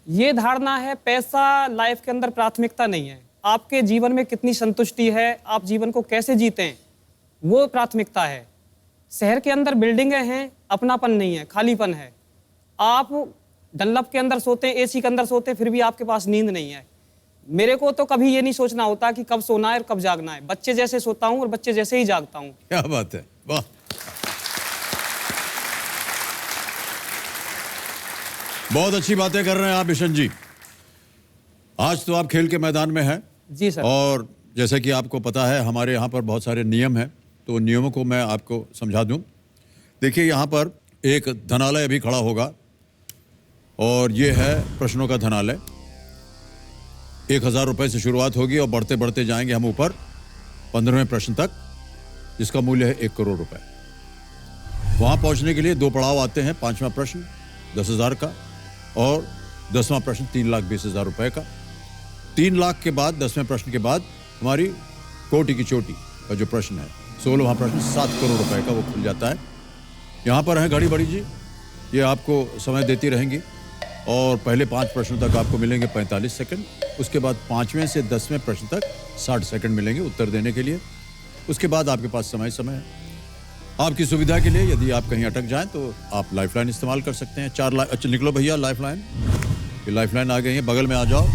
[SPEAKER 6] ये धारणा है, पैसा लाइफ के अंदर प्राथमिकता नहीं है। आपके जीवन में कितनी संतुष्टि है, आप जीवन को कैसे जीते हैं, वो प्राथमिकता है। शहर के अंदर बिल्डिंगें हैं, अपनापन नहीं है, खालीपन है। आप डनलप के अंदर सोते हैं, AC के अंदर सोते हैं, फिर भी आपके पास नींद नहीं है। मेरे को तो कभी ये नहीं सोचना होता कि कब सोना है और कब जागना है। बच्चे जैसे सोता हूँ और बच्चे जैसे ही जागता हूँ।
[SPEAKER 1] क्या बात है, वाह। बहुत अच्छी बातें कर रहे हैं आप बिशन जी। आज तो आप खेल के मैदान में हैं।
[SPEAKER 6] जी सर।
[SPEAKER 1] और जैसे कि आपको पता है हमारे यहाँ पर बहुत सारे नियम हैं, तो नियमों को मैं आपको समझा दूं। देखिए, यहाँ पर एक धनालय अभी खड़ा होगा और ये है प्रश्नों का धनालय। 1000 रुपए से शुरुआत होगी और बढ़ते बढ़ते जाएंगे हम ऊपर 15वें प्रश्न तक, जिसका मूल्य है 1 करोड़ रुपए। वहां पहुंचने के लिए 2 पड़ाव आते हैं। 5वां प्रश्न 10,000 का और 10वां प्रश्न 3,20,000 रुपए का। 3 लाख के बाद 10वें प्रश्न के बाद हमारी कोटि की चोटी का जो प्रश्न है 16वां प्रश्न 7 करोड़ रुपए का, वो खुल जाता है। यहाँ पर है घड़ी बड़ी जी, ये आपको समय देती रहेंगी और पहले 5 प्रश्नों तक आपको मिलेंगे 45 सेकंड। उसके बाद 5वें से 10वें प्रश्न तक 60 सेकंड मिलेंगे उत्तर देने के लिए। उसके बाद आपके पास समय है। आपकी सुविधा के लिए यदि आप कहीं अटक जाएं तो आप लाइफलाइन इस्तेमाल कर सकते हैं। 4 लाख। अच्छा निकलो भैया, लाइफलाइन, ये लाइफलाइन आ गई है, बगल में आ जाओ।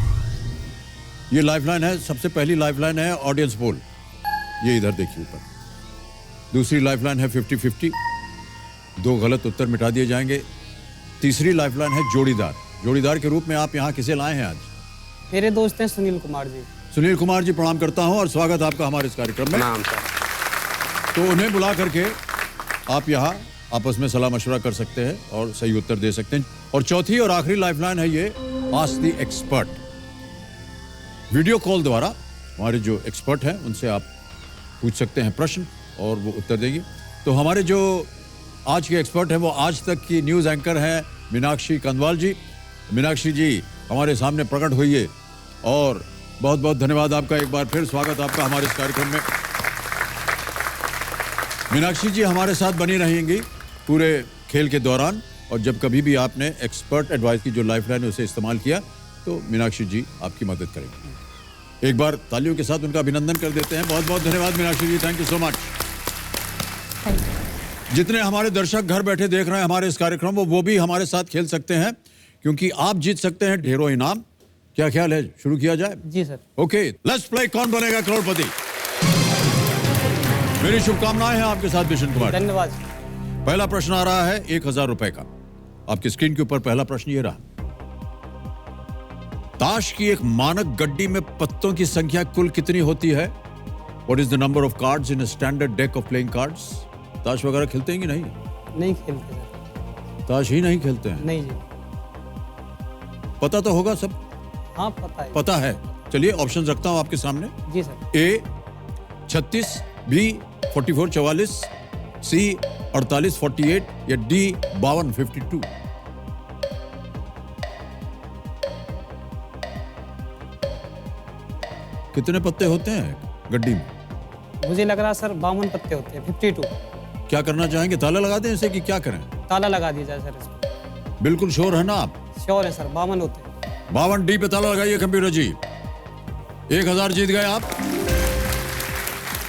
[SPEAKER 1] ये लाइफलाइन है, सबसे पहली लाइफलाइन है ऑडियंस पोल, ये इधर देखिए ऊपर। दूसरी लाइफलाइन है 50-50, 2 गलत उत्तर मिटा दिए जाएंगे। तीसरी लाइफलाइन है जोड़ीदार। जोड़ीदार के रूप में आप यहाँ किसे लाए हैं आज?
[SPEAKER 6] मेरे दोस्त हैं सुनील कुमार जी।
[SPEAKER 1] सुनील कुमार जी, प्रणाम करता हूँ और स्वागत आपका हमारे इस कार्यक्रम में।
[SPEAKER 7] नाम सर।
[SPEAKER 1] तो उन्हें बुला करके आप यहाँ आपस में सलाह मशवरा कर सकते हैं और सही उत्तर दे सकते हैं। और चौथी और आखिरी लाइफलाइन है ये ask the expert. Video call द्वारा हमारे जो एक्सपर्ट हैं उनसे आप पूछ सकते हैं प्रश्न और वो उत्तर देंगे। तो हमारे जो आज के एक्सपर्ट हैं वो आज तक की न्यूज़ एंकर हैं मीनाक्षी कंदवाल जी। मीनाक्षी जी हमारे सामने प्रकट हुई है और बहुत बहुत धन्यवाद आपका, एक बार फिर स्वागत आपका हमारे इस कार्यक्रम में। मीनाक्षी जी हमारे साथ बनी रहेंगी पूरे खेल के दौरान और जब कभी भी आपने एक्सपर्ट एडवाइस की जो लाइफलाइन है उसे इस्तेमाल किया तो मीनाक्षी जी आपकी मदद करेंगी। एक बार तालियों के साथ उनका अभिनंदन कर देते हैं। बहुत बहुत धन्यवाद मीनाक्षी जी, थैंक यू सो मच। जितने हमारे दर्शक घर बैठे देख रहे हैं हमारे इस कार्यक्रम को, वो भी हमारे साथ खेल सकते हैं क्योंकि आप जीत सकते हैं ढेरों इनाम। क्या ख्याल है, शुरू किया जाए?
[SPEAKER 6] जी सर।
[SPEAKER 1] ओके, लेट्स प्ले कौन बनेगा करोड़पति। मेरी शुभकामनाएं हैं आपके साथ बिशन कुमार।
[SPEAKER 6] धन्यवाद।
[SPEAKER 1] पहला प्रश्न आ रहा है 1000 रुपए का। आपकी स्क्रीन के ऊपर पहला प्रश्न ये रहा। ताश की एक मानक गड्डी में पत्तों की संख्या कुल कितनी होती है? What is the number of cards in a standard deck of playing cards? ताश वगैरह खेलते हैं कि नहीं?
[SPEAKER 6] नहीं खेलते सर।
[SPEAKER 1] ताश ही नहीं खेलते हैं।
[SPEAKER 6] नहीं जी।
[SPEAKER 1] पता तो होगा सब?
[SPEAKER 6] हाँ पता है।
[SPEAKER 1] पता है। चलिए ऑप्शन रखता हूं आपके सामने।
[SPEAKER 6] जी सर।
[SPEAKER 1] ए 36, बी 44 44, सी 48 48 या डी 52 52। कितने पत्ते होते हैं गड्डी में?
[SPEAKER 6] मुझे लग रहा सर 52 पत्ते होते हैं, 52।
[SPEAKER 1] क्या करना चाहेंगे? ताला लगा दें इसे कि क्या करें?
[SPEAKER 6] ताला लगा दिया जाए सर इसको।
[SPEAKER 1] बिल्कुल श्योर है ना आप?
[SPEAKER 6] श्योर है सर, 52 होते हैं।
[SPEAKER 1] 52 डी पे ताला लगाइए कंप्यूटर जी। 1000 जीत गए आप।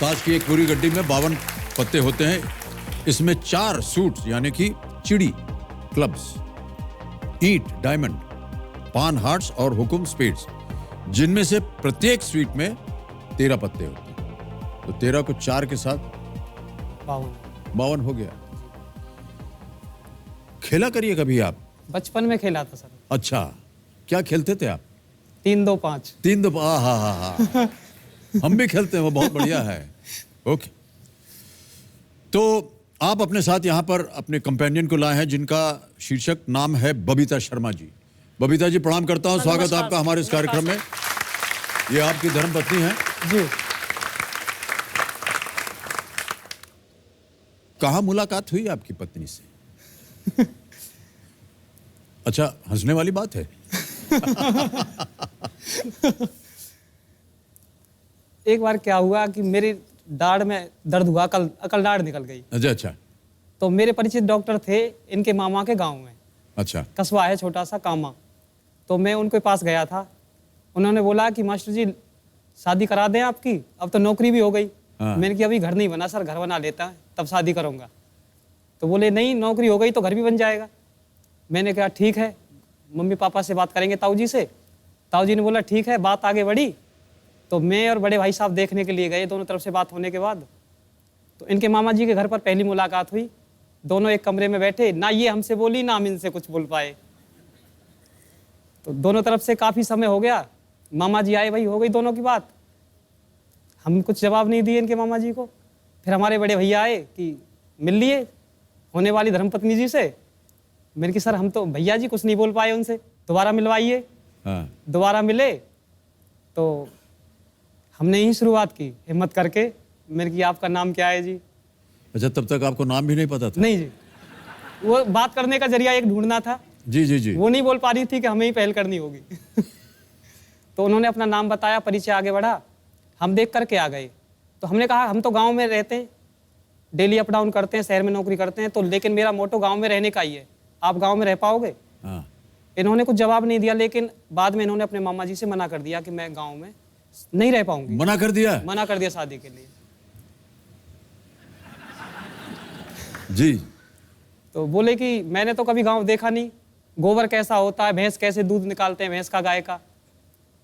[SPEAKER 1] ताश की एक पूरी गड्डी में 52 पत्ते होते हैं। इसमें 4 सूट्स यानी कि चिड़ी, क्लब्स, ईंट, डायमंड, पान, हार्ट्स और हुकुम, स्पेड्स, जिनमें से प्रत्येक स्वीट में 13 पत्ते होते हैं। तो 13 को 4 के साथ 52 हो गया। खेला करिए कभी आप।
[SPEAKER 6] बचपन में खेला था सर।
[SPEAKER 1] अच्छा, क्या खेलते थे आप?
[SPEAKER 6] 3 2 5।
[SPEAKER 1] 3 2 हाँ। हम भी खेलते हैं, वो बहुत बढ़िया है। ओके, तो आप अपने साथ यहाँ पर अपने कंपेनियन को लाए हैं जिनका शीर्षक नाम है बबीता शर्मा जी। बबीता जी प्रणाम करता हूँ, स्वागत आपका हमारे इस कार्यक्रम में। ये आपकी धर्मपत्नी है
[SPEAKER 6] जी।
[SPEAKER 1] कहाँ मुलाकात हुई आपकी पत्नी से? अच्छा, हंसने वाली बात है।
[SPEAKER 6] एक बार क्या हुआ कि मेरी दाढ़ में दर्द हुआ, अकल दाढ़ निकल गई।
[SPEAKER 1] अच्छा।
[SPEAKER 6] तो मेरे परिचित डॉक्टर थे इनके मामा के गांव में।
[SPEAKER 1] अच्छा।
[SPEAKER 6] कस्बा है छोटा सा कामा। तो मैं उनके पास गया था। उन्होंने बोला कि मास्टर जी शादी करा दें आपकी, अब तो नौकरी भी हो गई।
[SPEAKER 1] हाँ।
[SPEAKER 6] मैंने कहा अभी घर नहीं बना सर, घर बना लेता है तब शादी करूंगा। तो बोले नहीं, नौकरी हो गई तो घर भी बन जाएगा। मैंने कहा ठीक है, मम्मी पापा से बात करेंगे, ताऊ जी से। ताऊ जी ने बोला ठीक है। बात आगे बढ़ी तो मैं और बड़े भाई साहब देखने के लिए गए। दोनों तरफ से बात होने के बाद तो इनके मामा जी के घर पर पहली मुलाकात हुई। दोनों एक कमरे में बैठे, ना ये हमसे बोली ना हम इनसे कुछ बोल पाए। तो दोनों तरफ से काफ़ी समय हो गया। मामा जी आए, भाई हो गई दोनों की बात। हम कुछ जवाब नहीं दिए इनके मामा जी को। फिर हमारे बड़े भैया आए कि मिल लिए होने वाली धर्मपत्नी जी से। मैंने कहा सर हम तो भैया जी कुछ नहीं बोल पाए उनसे, दोबारा मिलवाइए।
[SPEAKER 1] हाँ।
[SPEAKER 6] दोबारा मिले तो हमने ही शुरुआत की हिम्मत करके। मैंने कहा आपका नाम क्या है जी?
[SPEAKER 1] अच्छा, तब तक आपको नाम भी नहीं पता था?
[SPEAKER 6] नहीं जी, वो बात करने का जरिया एक ढूंढना था।
[SPEAKER 1] जी।
[SPEAKER 6] वो नहीं बोल पा रही थी कि हमें ही पहल करनी होगी। तो उन्होंने अपना नाम बताया, परिचय आगे बढ़ा, हम देख करके आ गए। तो हमने कहा हम तो गांव में रहते हैं, डेली अप डाउन करते हैं, शहर में नौकरी करते हैं, तो लेकिन मेरा मोटो गांव में रहने का ही है, आप गांव में रह पाओगे?
[SPEAKER 1] हाँ।
[SPEAKER 6] इन्होंने कुछ जवाब नहीं दिया, लेकिन बाद में इन्होंने अपने मामा जी से मना कर दिया कि मैं गाँव में नहीं रह पाऊंगी।
[SPEAKER 1] मना कर दिया?
[SPEAKER 6] मना कर दिया शादी के लिए।
[SPEAKER 1] जी।
[SPEAKER 6] तो बोले कि मैंने तो कभी गांव देखा नहीं, गोबर कैसा होता है, भैंस कैसे दूध निकालते हैं भैंस का, गाय का,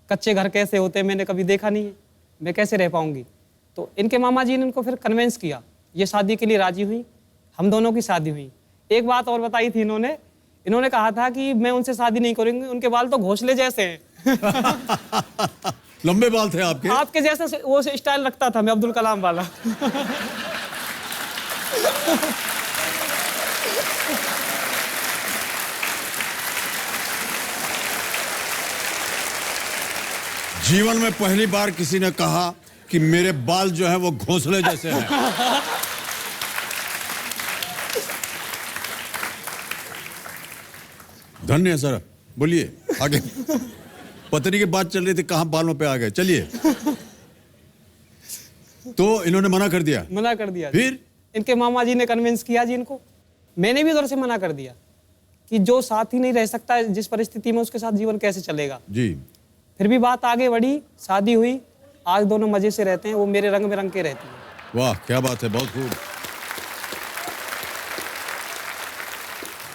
[SPEAKER 6] कच्चे घर कैसे होते हैं, मैंने कभी देखा नहीं है, मैं कैसे रह पाऊंगी। तो इनके मामा जी ने उनको फिर कन्विंस किया, ये शादी के लिए राजी हुई, हम दोनों की शादी हुई। एक बात और बताई थी इन्होंने कहा था कि मैं उनसे शादी नहीं करूंगी, उनके बाल तो घोंसले जैसे हैं।
[SPEAKER 1] लंबे बाल थे आपके
[SPEAKER 6] जैसे वो स्टाइल रखता था मैं, अब्दुल कलाम वाला।
[SPEAKER 1] जीवन में पहली बार किसी ने कहा कि मेरे बाल जो है वो घोंसले जैसे हैं। धन्य है सर। बोलिए आगे। पत्नी की बात चल रही थी, कहां बालों पे आ गए। चलिए। तो इन्होंने मना कर दिया?
[SPEAKER 6] मना कर दिया।
[SPEAKER 1] फिर
[SPEAKER 6] इनके मामा जी ने कन्विंस किया जी इनको। मैंने भी उधर से मना कर दिया कि जो साथ ही नहीं रह सकता जिस परिस्थिति में, उसके साथ जीवन कैसे चलेगा
[SPEAKER 1] जी।
[SPEAKER 6] फिर भी बात आगे बढ़ी, शादी हुई, आज दोनों मजे से रहते हैं। वो मेरे रंग में रंग के रहती है।
[SPEAKER 1] वाह क्या बात है, बहुत खूब।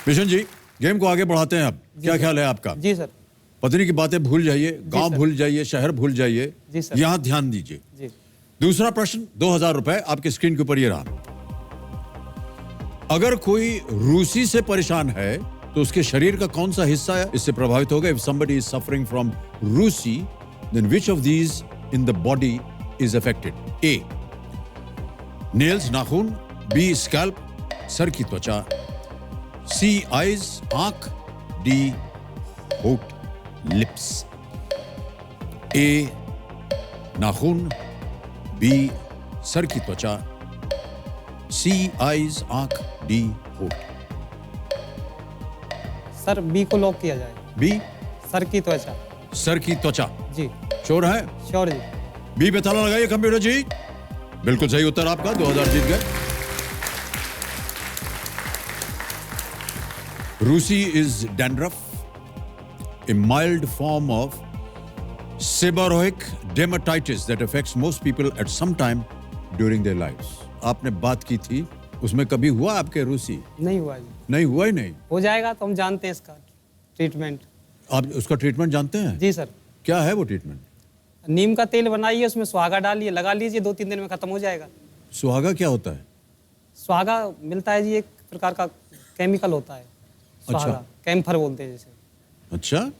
[SPEAKER 1] मिशन जी, गेम को आगे बढ़ाते हैं। अब क्या ख्याल है आपका?
[SPEAKER 6] जी सर।
[SPEAKER 1] पत्नी की बातें भूल जाइए, गांव
[SPEAKER 6] सर।
[SPEAKER 1] भूल जाइए, शहर भूल जाइए,
[SPEAKER 6] जी सर।
[SPEAKER 1] यहां ध्यान दीजिए।
[SPEAKER 6] जी।
[SPEAKER 1] दूसरा प्रश्न, 2000 रुपए आपकी स्क्रीन के ऊपर ये रहा। अगर कोई रूसी से परेशान है तो उसके शरीर का कौन सा हिस्सा है इससे प्रभावित होगा? If somebody is suffering from रूसी, then which of these in the body is affected? A. nails नाखून, B. scalp सर की त्वचा, C. eyes आंख, D. होठ lips. A. नाखून, B. सर की त्वचा, C. eyes आंख, D. होठ।
[SPEAKER 6] सर बी को लॉक किया जाए।
[SPEAKER 1] बी,
[SPEAKER 6] सर की त्वचा।
[SPEAKER 1] सर की त्वचा।
[SPEAKER 6] जी
[SPEAKER 1] श्योर है?
[SPEAKER 6] श्योर जी।
[SPEAKER 1] बी पे ताला लगाइए कंप्यूटर जी। बिल्कुल सही उत्तर आपका, 2000 जीत गए। रूसी is dandruff, a mild form of seborrheic dermatitis that affects most people at some time during their lives. आपने बात की थी, उसमें कभी हुआ आपके रूसी?
[SPEAKER 6] नहीं हुआ जी।
[SPEAKER 1] नहीं हुआ ही नहीं।
[SPEAKER 6] हो जाएगा तो हम जानते हैं इसका ट्रीटमेंट।
[SPEAKER 1] आप उसका ट्रीटमेंट जानते हैं?
[SPEAKER 6] जी सर।
[SPEAKER 1] क्या है वो ट्रीटमेंट?
[SPEAKER 6] नीम का तेल बनाइए, उसमें सुहागा डालिए, लगा लीजिए, 2-3 दिन में खत्म हो जाएगा।
[SPEAKER 1] सुहागा क्या होता है?
[SPEAKER 6] सुहागा मिलता है जी, एक प्रकार का केमिकल होता है सुहागा।
[SPEAKER 1] अच्छा।
[SPEAKER 6] कैम्फर बोलते हैं जैसे।
[SPEAKER 1] अच्छा,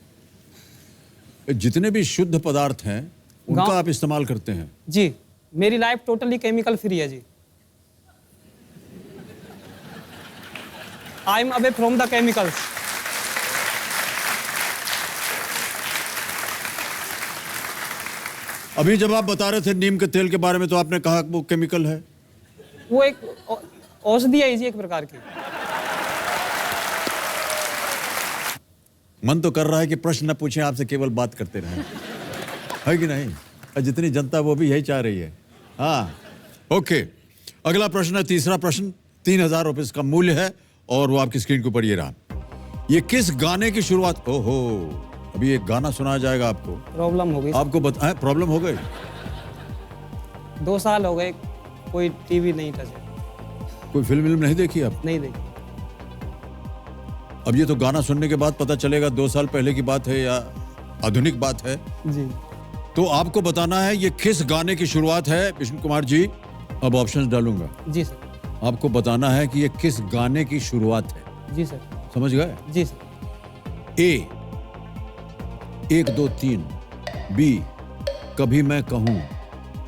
[SPEAKER 1] जितने भी शुद्ध पदार्थ हैं उनका
[SPEAKER 6] गाँव-
[SPEAKER 1] आप इस्तेमाल करते हैं?
[SPEAKER 6] जी, मेरी लाइफ टोटली केमिकल फ्री है जी। I am away from the chemicals.
[SPEAKER 1] अभी जब आप बता रहे थे नीम के तेल के बारे में तो आपने कहा वो केमिकल है।
[SPEAKER 6] वो एक औषधि है जी, एक प्रकार की।
[SPEAKER 1] मन तो कर रहा है कि प्रश्न न पूछें, आपसे केवल बात करते रहें, है कि नहीं? और जितनी जनता वो भी यही चाह रही है। हाँ, ओके। अगला प्रश्न है, तीसरा प्रश्न, 3000 रुपए इसका मूल्य है और वो आपकी स्क्रीन के ऊपर ये रहा। ये किस गाने की शुरुआत? ओहो, अभी एक गाना सुनाया जाएगा आपको।
[SPEAKER 6] प्रॉब्लम हो गई।
[SPEAKER 1] आपको बताएं, प्रॉब्लम हो गई?
[SPEAKER 6] 2 साल हो गए, कोई टीवी नहीं टचे।
[SPEAKER 1] कोई फिल्म नहीं देखी आप?
[SPEAKER 6] नहीं देखी।
[SPEAKER 1] अब ये तो गाना सुनने के बाद पता चलेगा 2 साल पहले की बात है या आधुनिक बात है।
[SPEAKER 6] जी
[SPEAKER 1] तो आपको बताना है ये किस गाने की शुरुआत है। विष्णु कुमार जी, अब ऑप्शंस डालूंगा।
[SPEAKER 6] जी सर।
[SPEAKER 1] आपको बताना है कि ये किस गाने की शुरुआत है।
[SPEAKER 6] जी सर।
[SPEAKER 1] समझ गए?
[SPEAKER 6] जी सर।
[SPEAKER 1] ए 1 2 3, बी कभी मैं कहूं,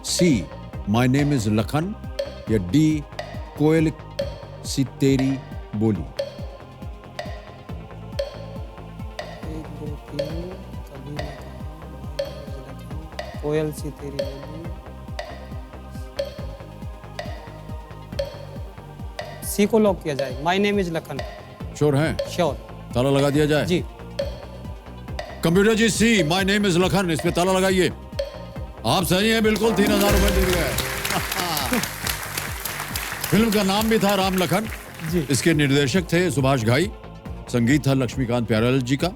[SPEAKER 1] सी माय नेम इज लखन, या डी कोयल सी तेरी बोली।
[SPEAKER 6] 1 2 3 कभी मैं कहूं, कोयल सी तेरी बोली। सी को लॉक किया जाए। My name is Lakhan.
[SPEAKER 1] Sure हैं?
[SPEAKER 6] श्योर।
[SPEAKER 1] ताला लगा दिया जाए?
[SPEAKER 6] जी।
[SPEAKER 1] Computer ji, see my name is Lakhan, इस पे ताला लगाइए। आप सही हैं बिल्कुल, 3000 रुपए जीत गए। फिल्म का नाम भी था राम लखन।
[SPEAKER 6] जी।
[SPEAKER 1] इसके निर्देशक थे सुभाष घाई, संगीत था लक्ष्मीकांत प्यारेलाल जी का,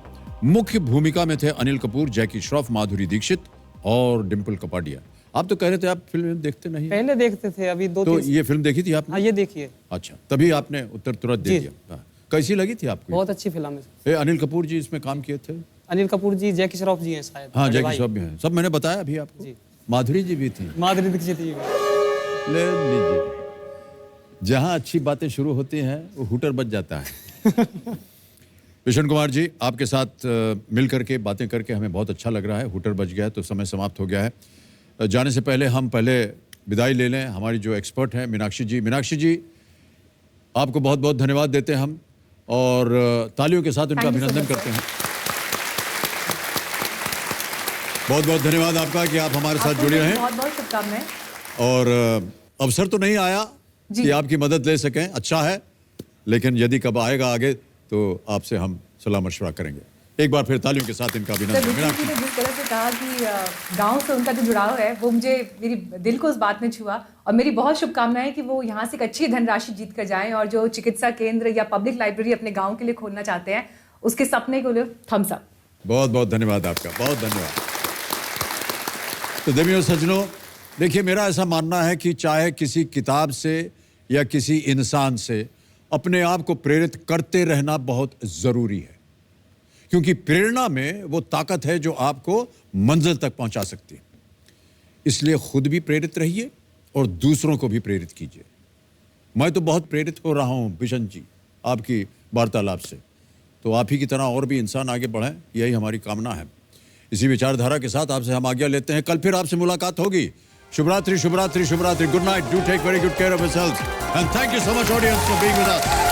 [SPEAKER 1] मुख्य भूमिका में थे अनिल कपूर, जैकी श्रॉफ, माधुरी दीक्षित और डिम्पल कपाडिया। आप तो कह रहे थे आप फिल्म देखते नहीं।
[SPEAKER 6] पहले देखते थे, अभी 2
[SPEAKER 1] तो
[SPEAKER 6] 3।
[SPEAKER 1] ये फिल्म देखी थी आपने?
[SPEAKER 6] हाँ, ये देखिए।
[SPEAKER 1] अच्छा, तभी आपने उत्तर तुरंत दे
[SPEAKER 6] जी।
[SPEAKER 1] दिया। हाँ। कैसी लगी थी आपको?
[SPEAKER 6] बहुत अच्छी फिल्म है।
[SPEAKER 1] अनिल कपूर जी इसमें काम किए थे?
[SPEAKER 6] अनिल कपूर जी, जैकी श्रॉफ जी हैं शायद।
[SPEAKER 1] हाँ,
[SPEAKER 6] बड़े
[SPEAKER 1] जैकी
[SPEAKER 6] भाई।
[SPEAKER 1] श्रॉफ भी हैं। सब मैंने बताया अभी आपको।
[SPEAKER 6] जी।
[SPEAKER 1] माधुरी जी भी थी।
[SPEAKER 6] माधुरी दीक्षित जी।
[SPEAKER 1] ले लीजिए, जहां अच्छी बातें शुरू होती हैं वो हुटर बच जाता है। विष्णु कुमार जी, आपके साथ मिल करके बातें करके हमें बहुत अच्छा लग रहा है। हुटर बच गया तो समय समाप्त हो गया है। जाने से पहले हम विदाई ले लें। हमारी जो एक्सपर्ट हैं मीनाक्षी जी, मीनाक्षी जी आपको बहुत बहुत धन्यवाद देते हैं हम, और तालियों के साथ उनका
[SPEAKER 3] Thank you so
[SPEAKER 1] अभिनंदन
[SPEAKER 3] much,
[SPEAKER 1] करते हैं। बहुत बहुत धन्यवाद आपका कि आप हमारे साथ जुड़े रहें,
[SPEAKER 3] बहुत बहुत शुभकामनाएं।
[SPEAKER 1] और अवसर तो नहीं आया
[SPEAKER 3] जी।
[SPEAKER 1] कि आपकी मदद ले सकें, अच्छा है, लेकिन यदि कब आएगा आगे तो आपसे हम सलाह मशवरा करेंगे। एक बार फिर तालियों के साथ इनका
[SPEAKER 3] सर,
[SPEAKER 1] अभिनंदन।
[SPEAKER 3] विष्णु जी ने जिस तरह से कहा कि गांव से उनका जो जुड़ाव है वो मुझे, मेरी दिल को उस बात में छुआ, और मेरी बहुत शुभकामनाएं कि वो यहाँ से एक अच्छी धनराशि जीत कर जाएं और जो चिकित्सा केंद्र या पब्लिक लाइब्रेरी अपने गांव के लिए खोलना चाहते हैं उसके सपने को लिए थम्स अप।
[SPEAKER 1] बहुत बहुत धन्यवाद आपका, बहुत धन्यवाद। तो देवियों सज्जनों, देखिए, मेरा ऐसा मानना है कि चाहे किसी किताब से या किसी इंसान से अपने आप को प्रेरित करते रहना बहुत जरूरी है, क्योंकि प्रेरणा में वो ताकत है जो आपको मंजिल तक पहुंचा सकती है। इसलिए खुद भी प्रेरित रहिए और दूसरों को भी प्रेरित कीजिए। मैं तो बहुत प्रेरित हो रहा हूं बिशन जी आपकी वार्तालाप से, तो आप ही की तरह और भी इंसान आगे बढ़ें, यही हमारी कामना है। इसी विचारधारा के साथ आपसे हम आज्ञा लेते हैं, कल फिर आपसे मुलाकात होगी। शुभ रात्रि, शुभ रात्रि, शुभ रात्रि। Good night, do take very good care of yourselves and thank you so much audience for being with us.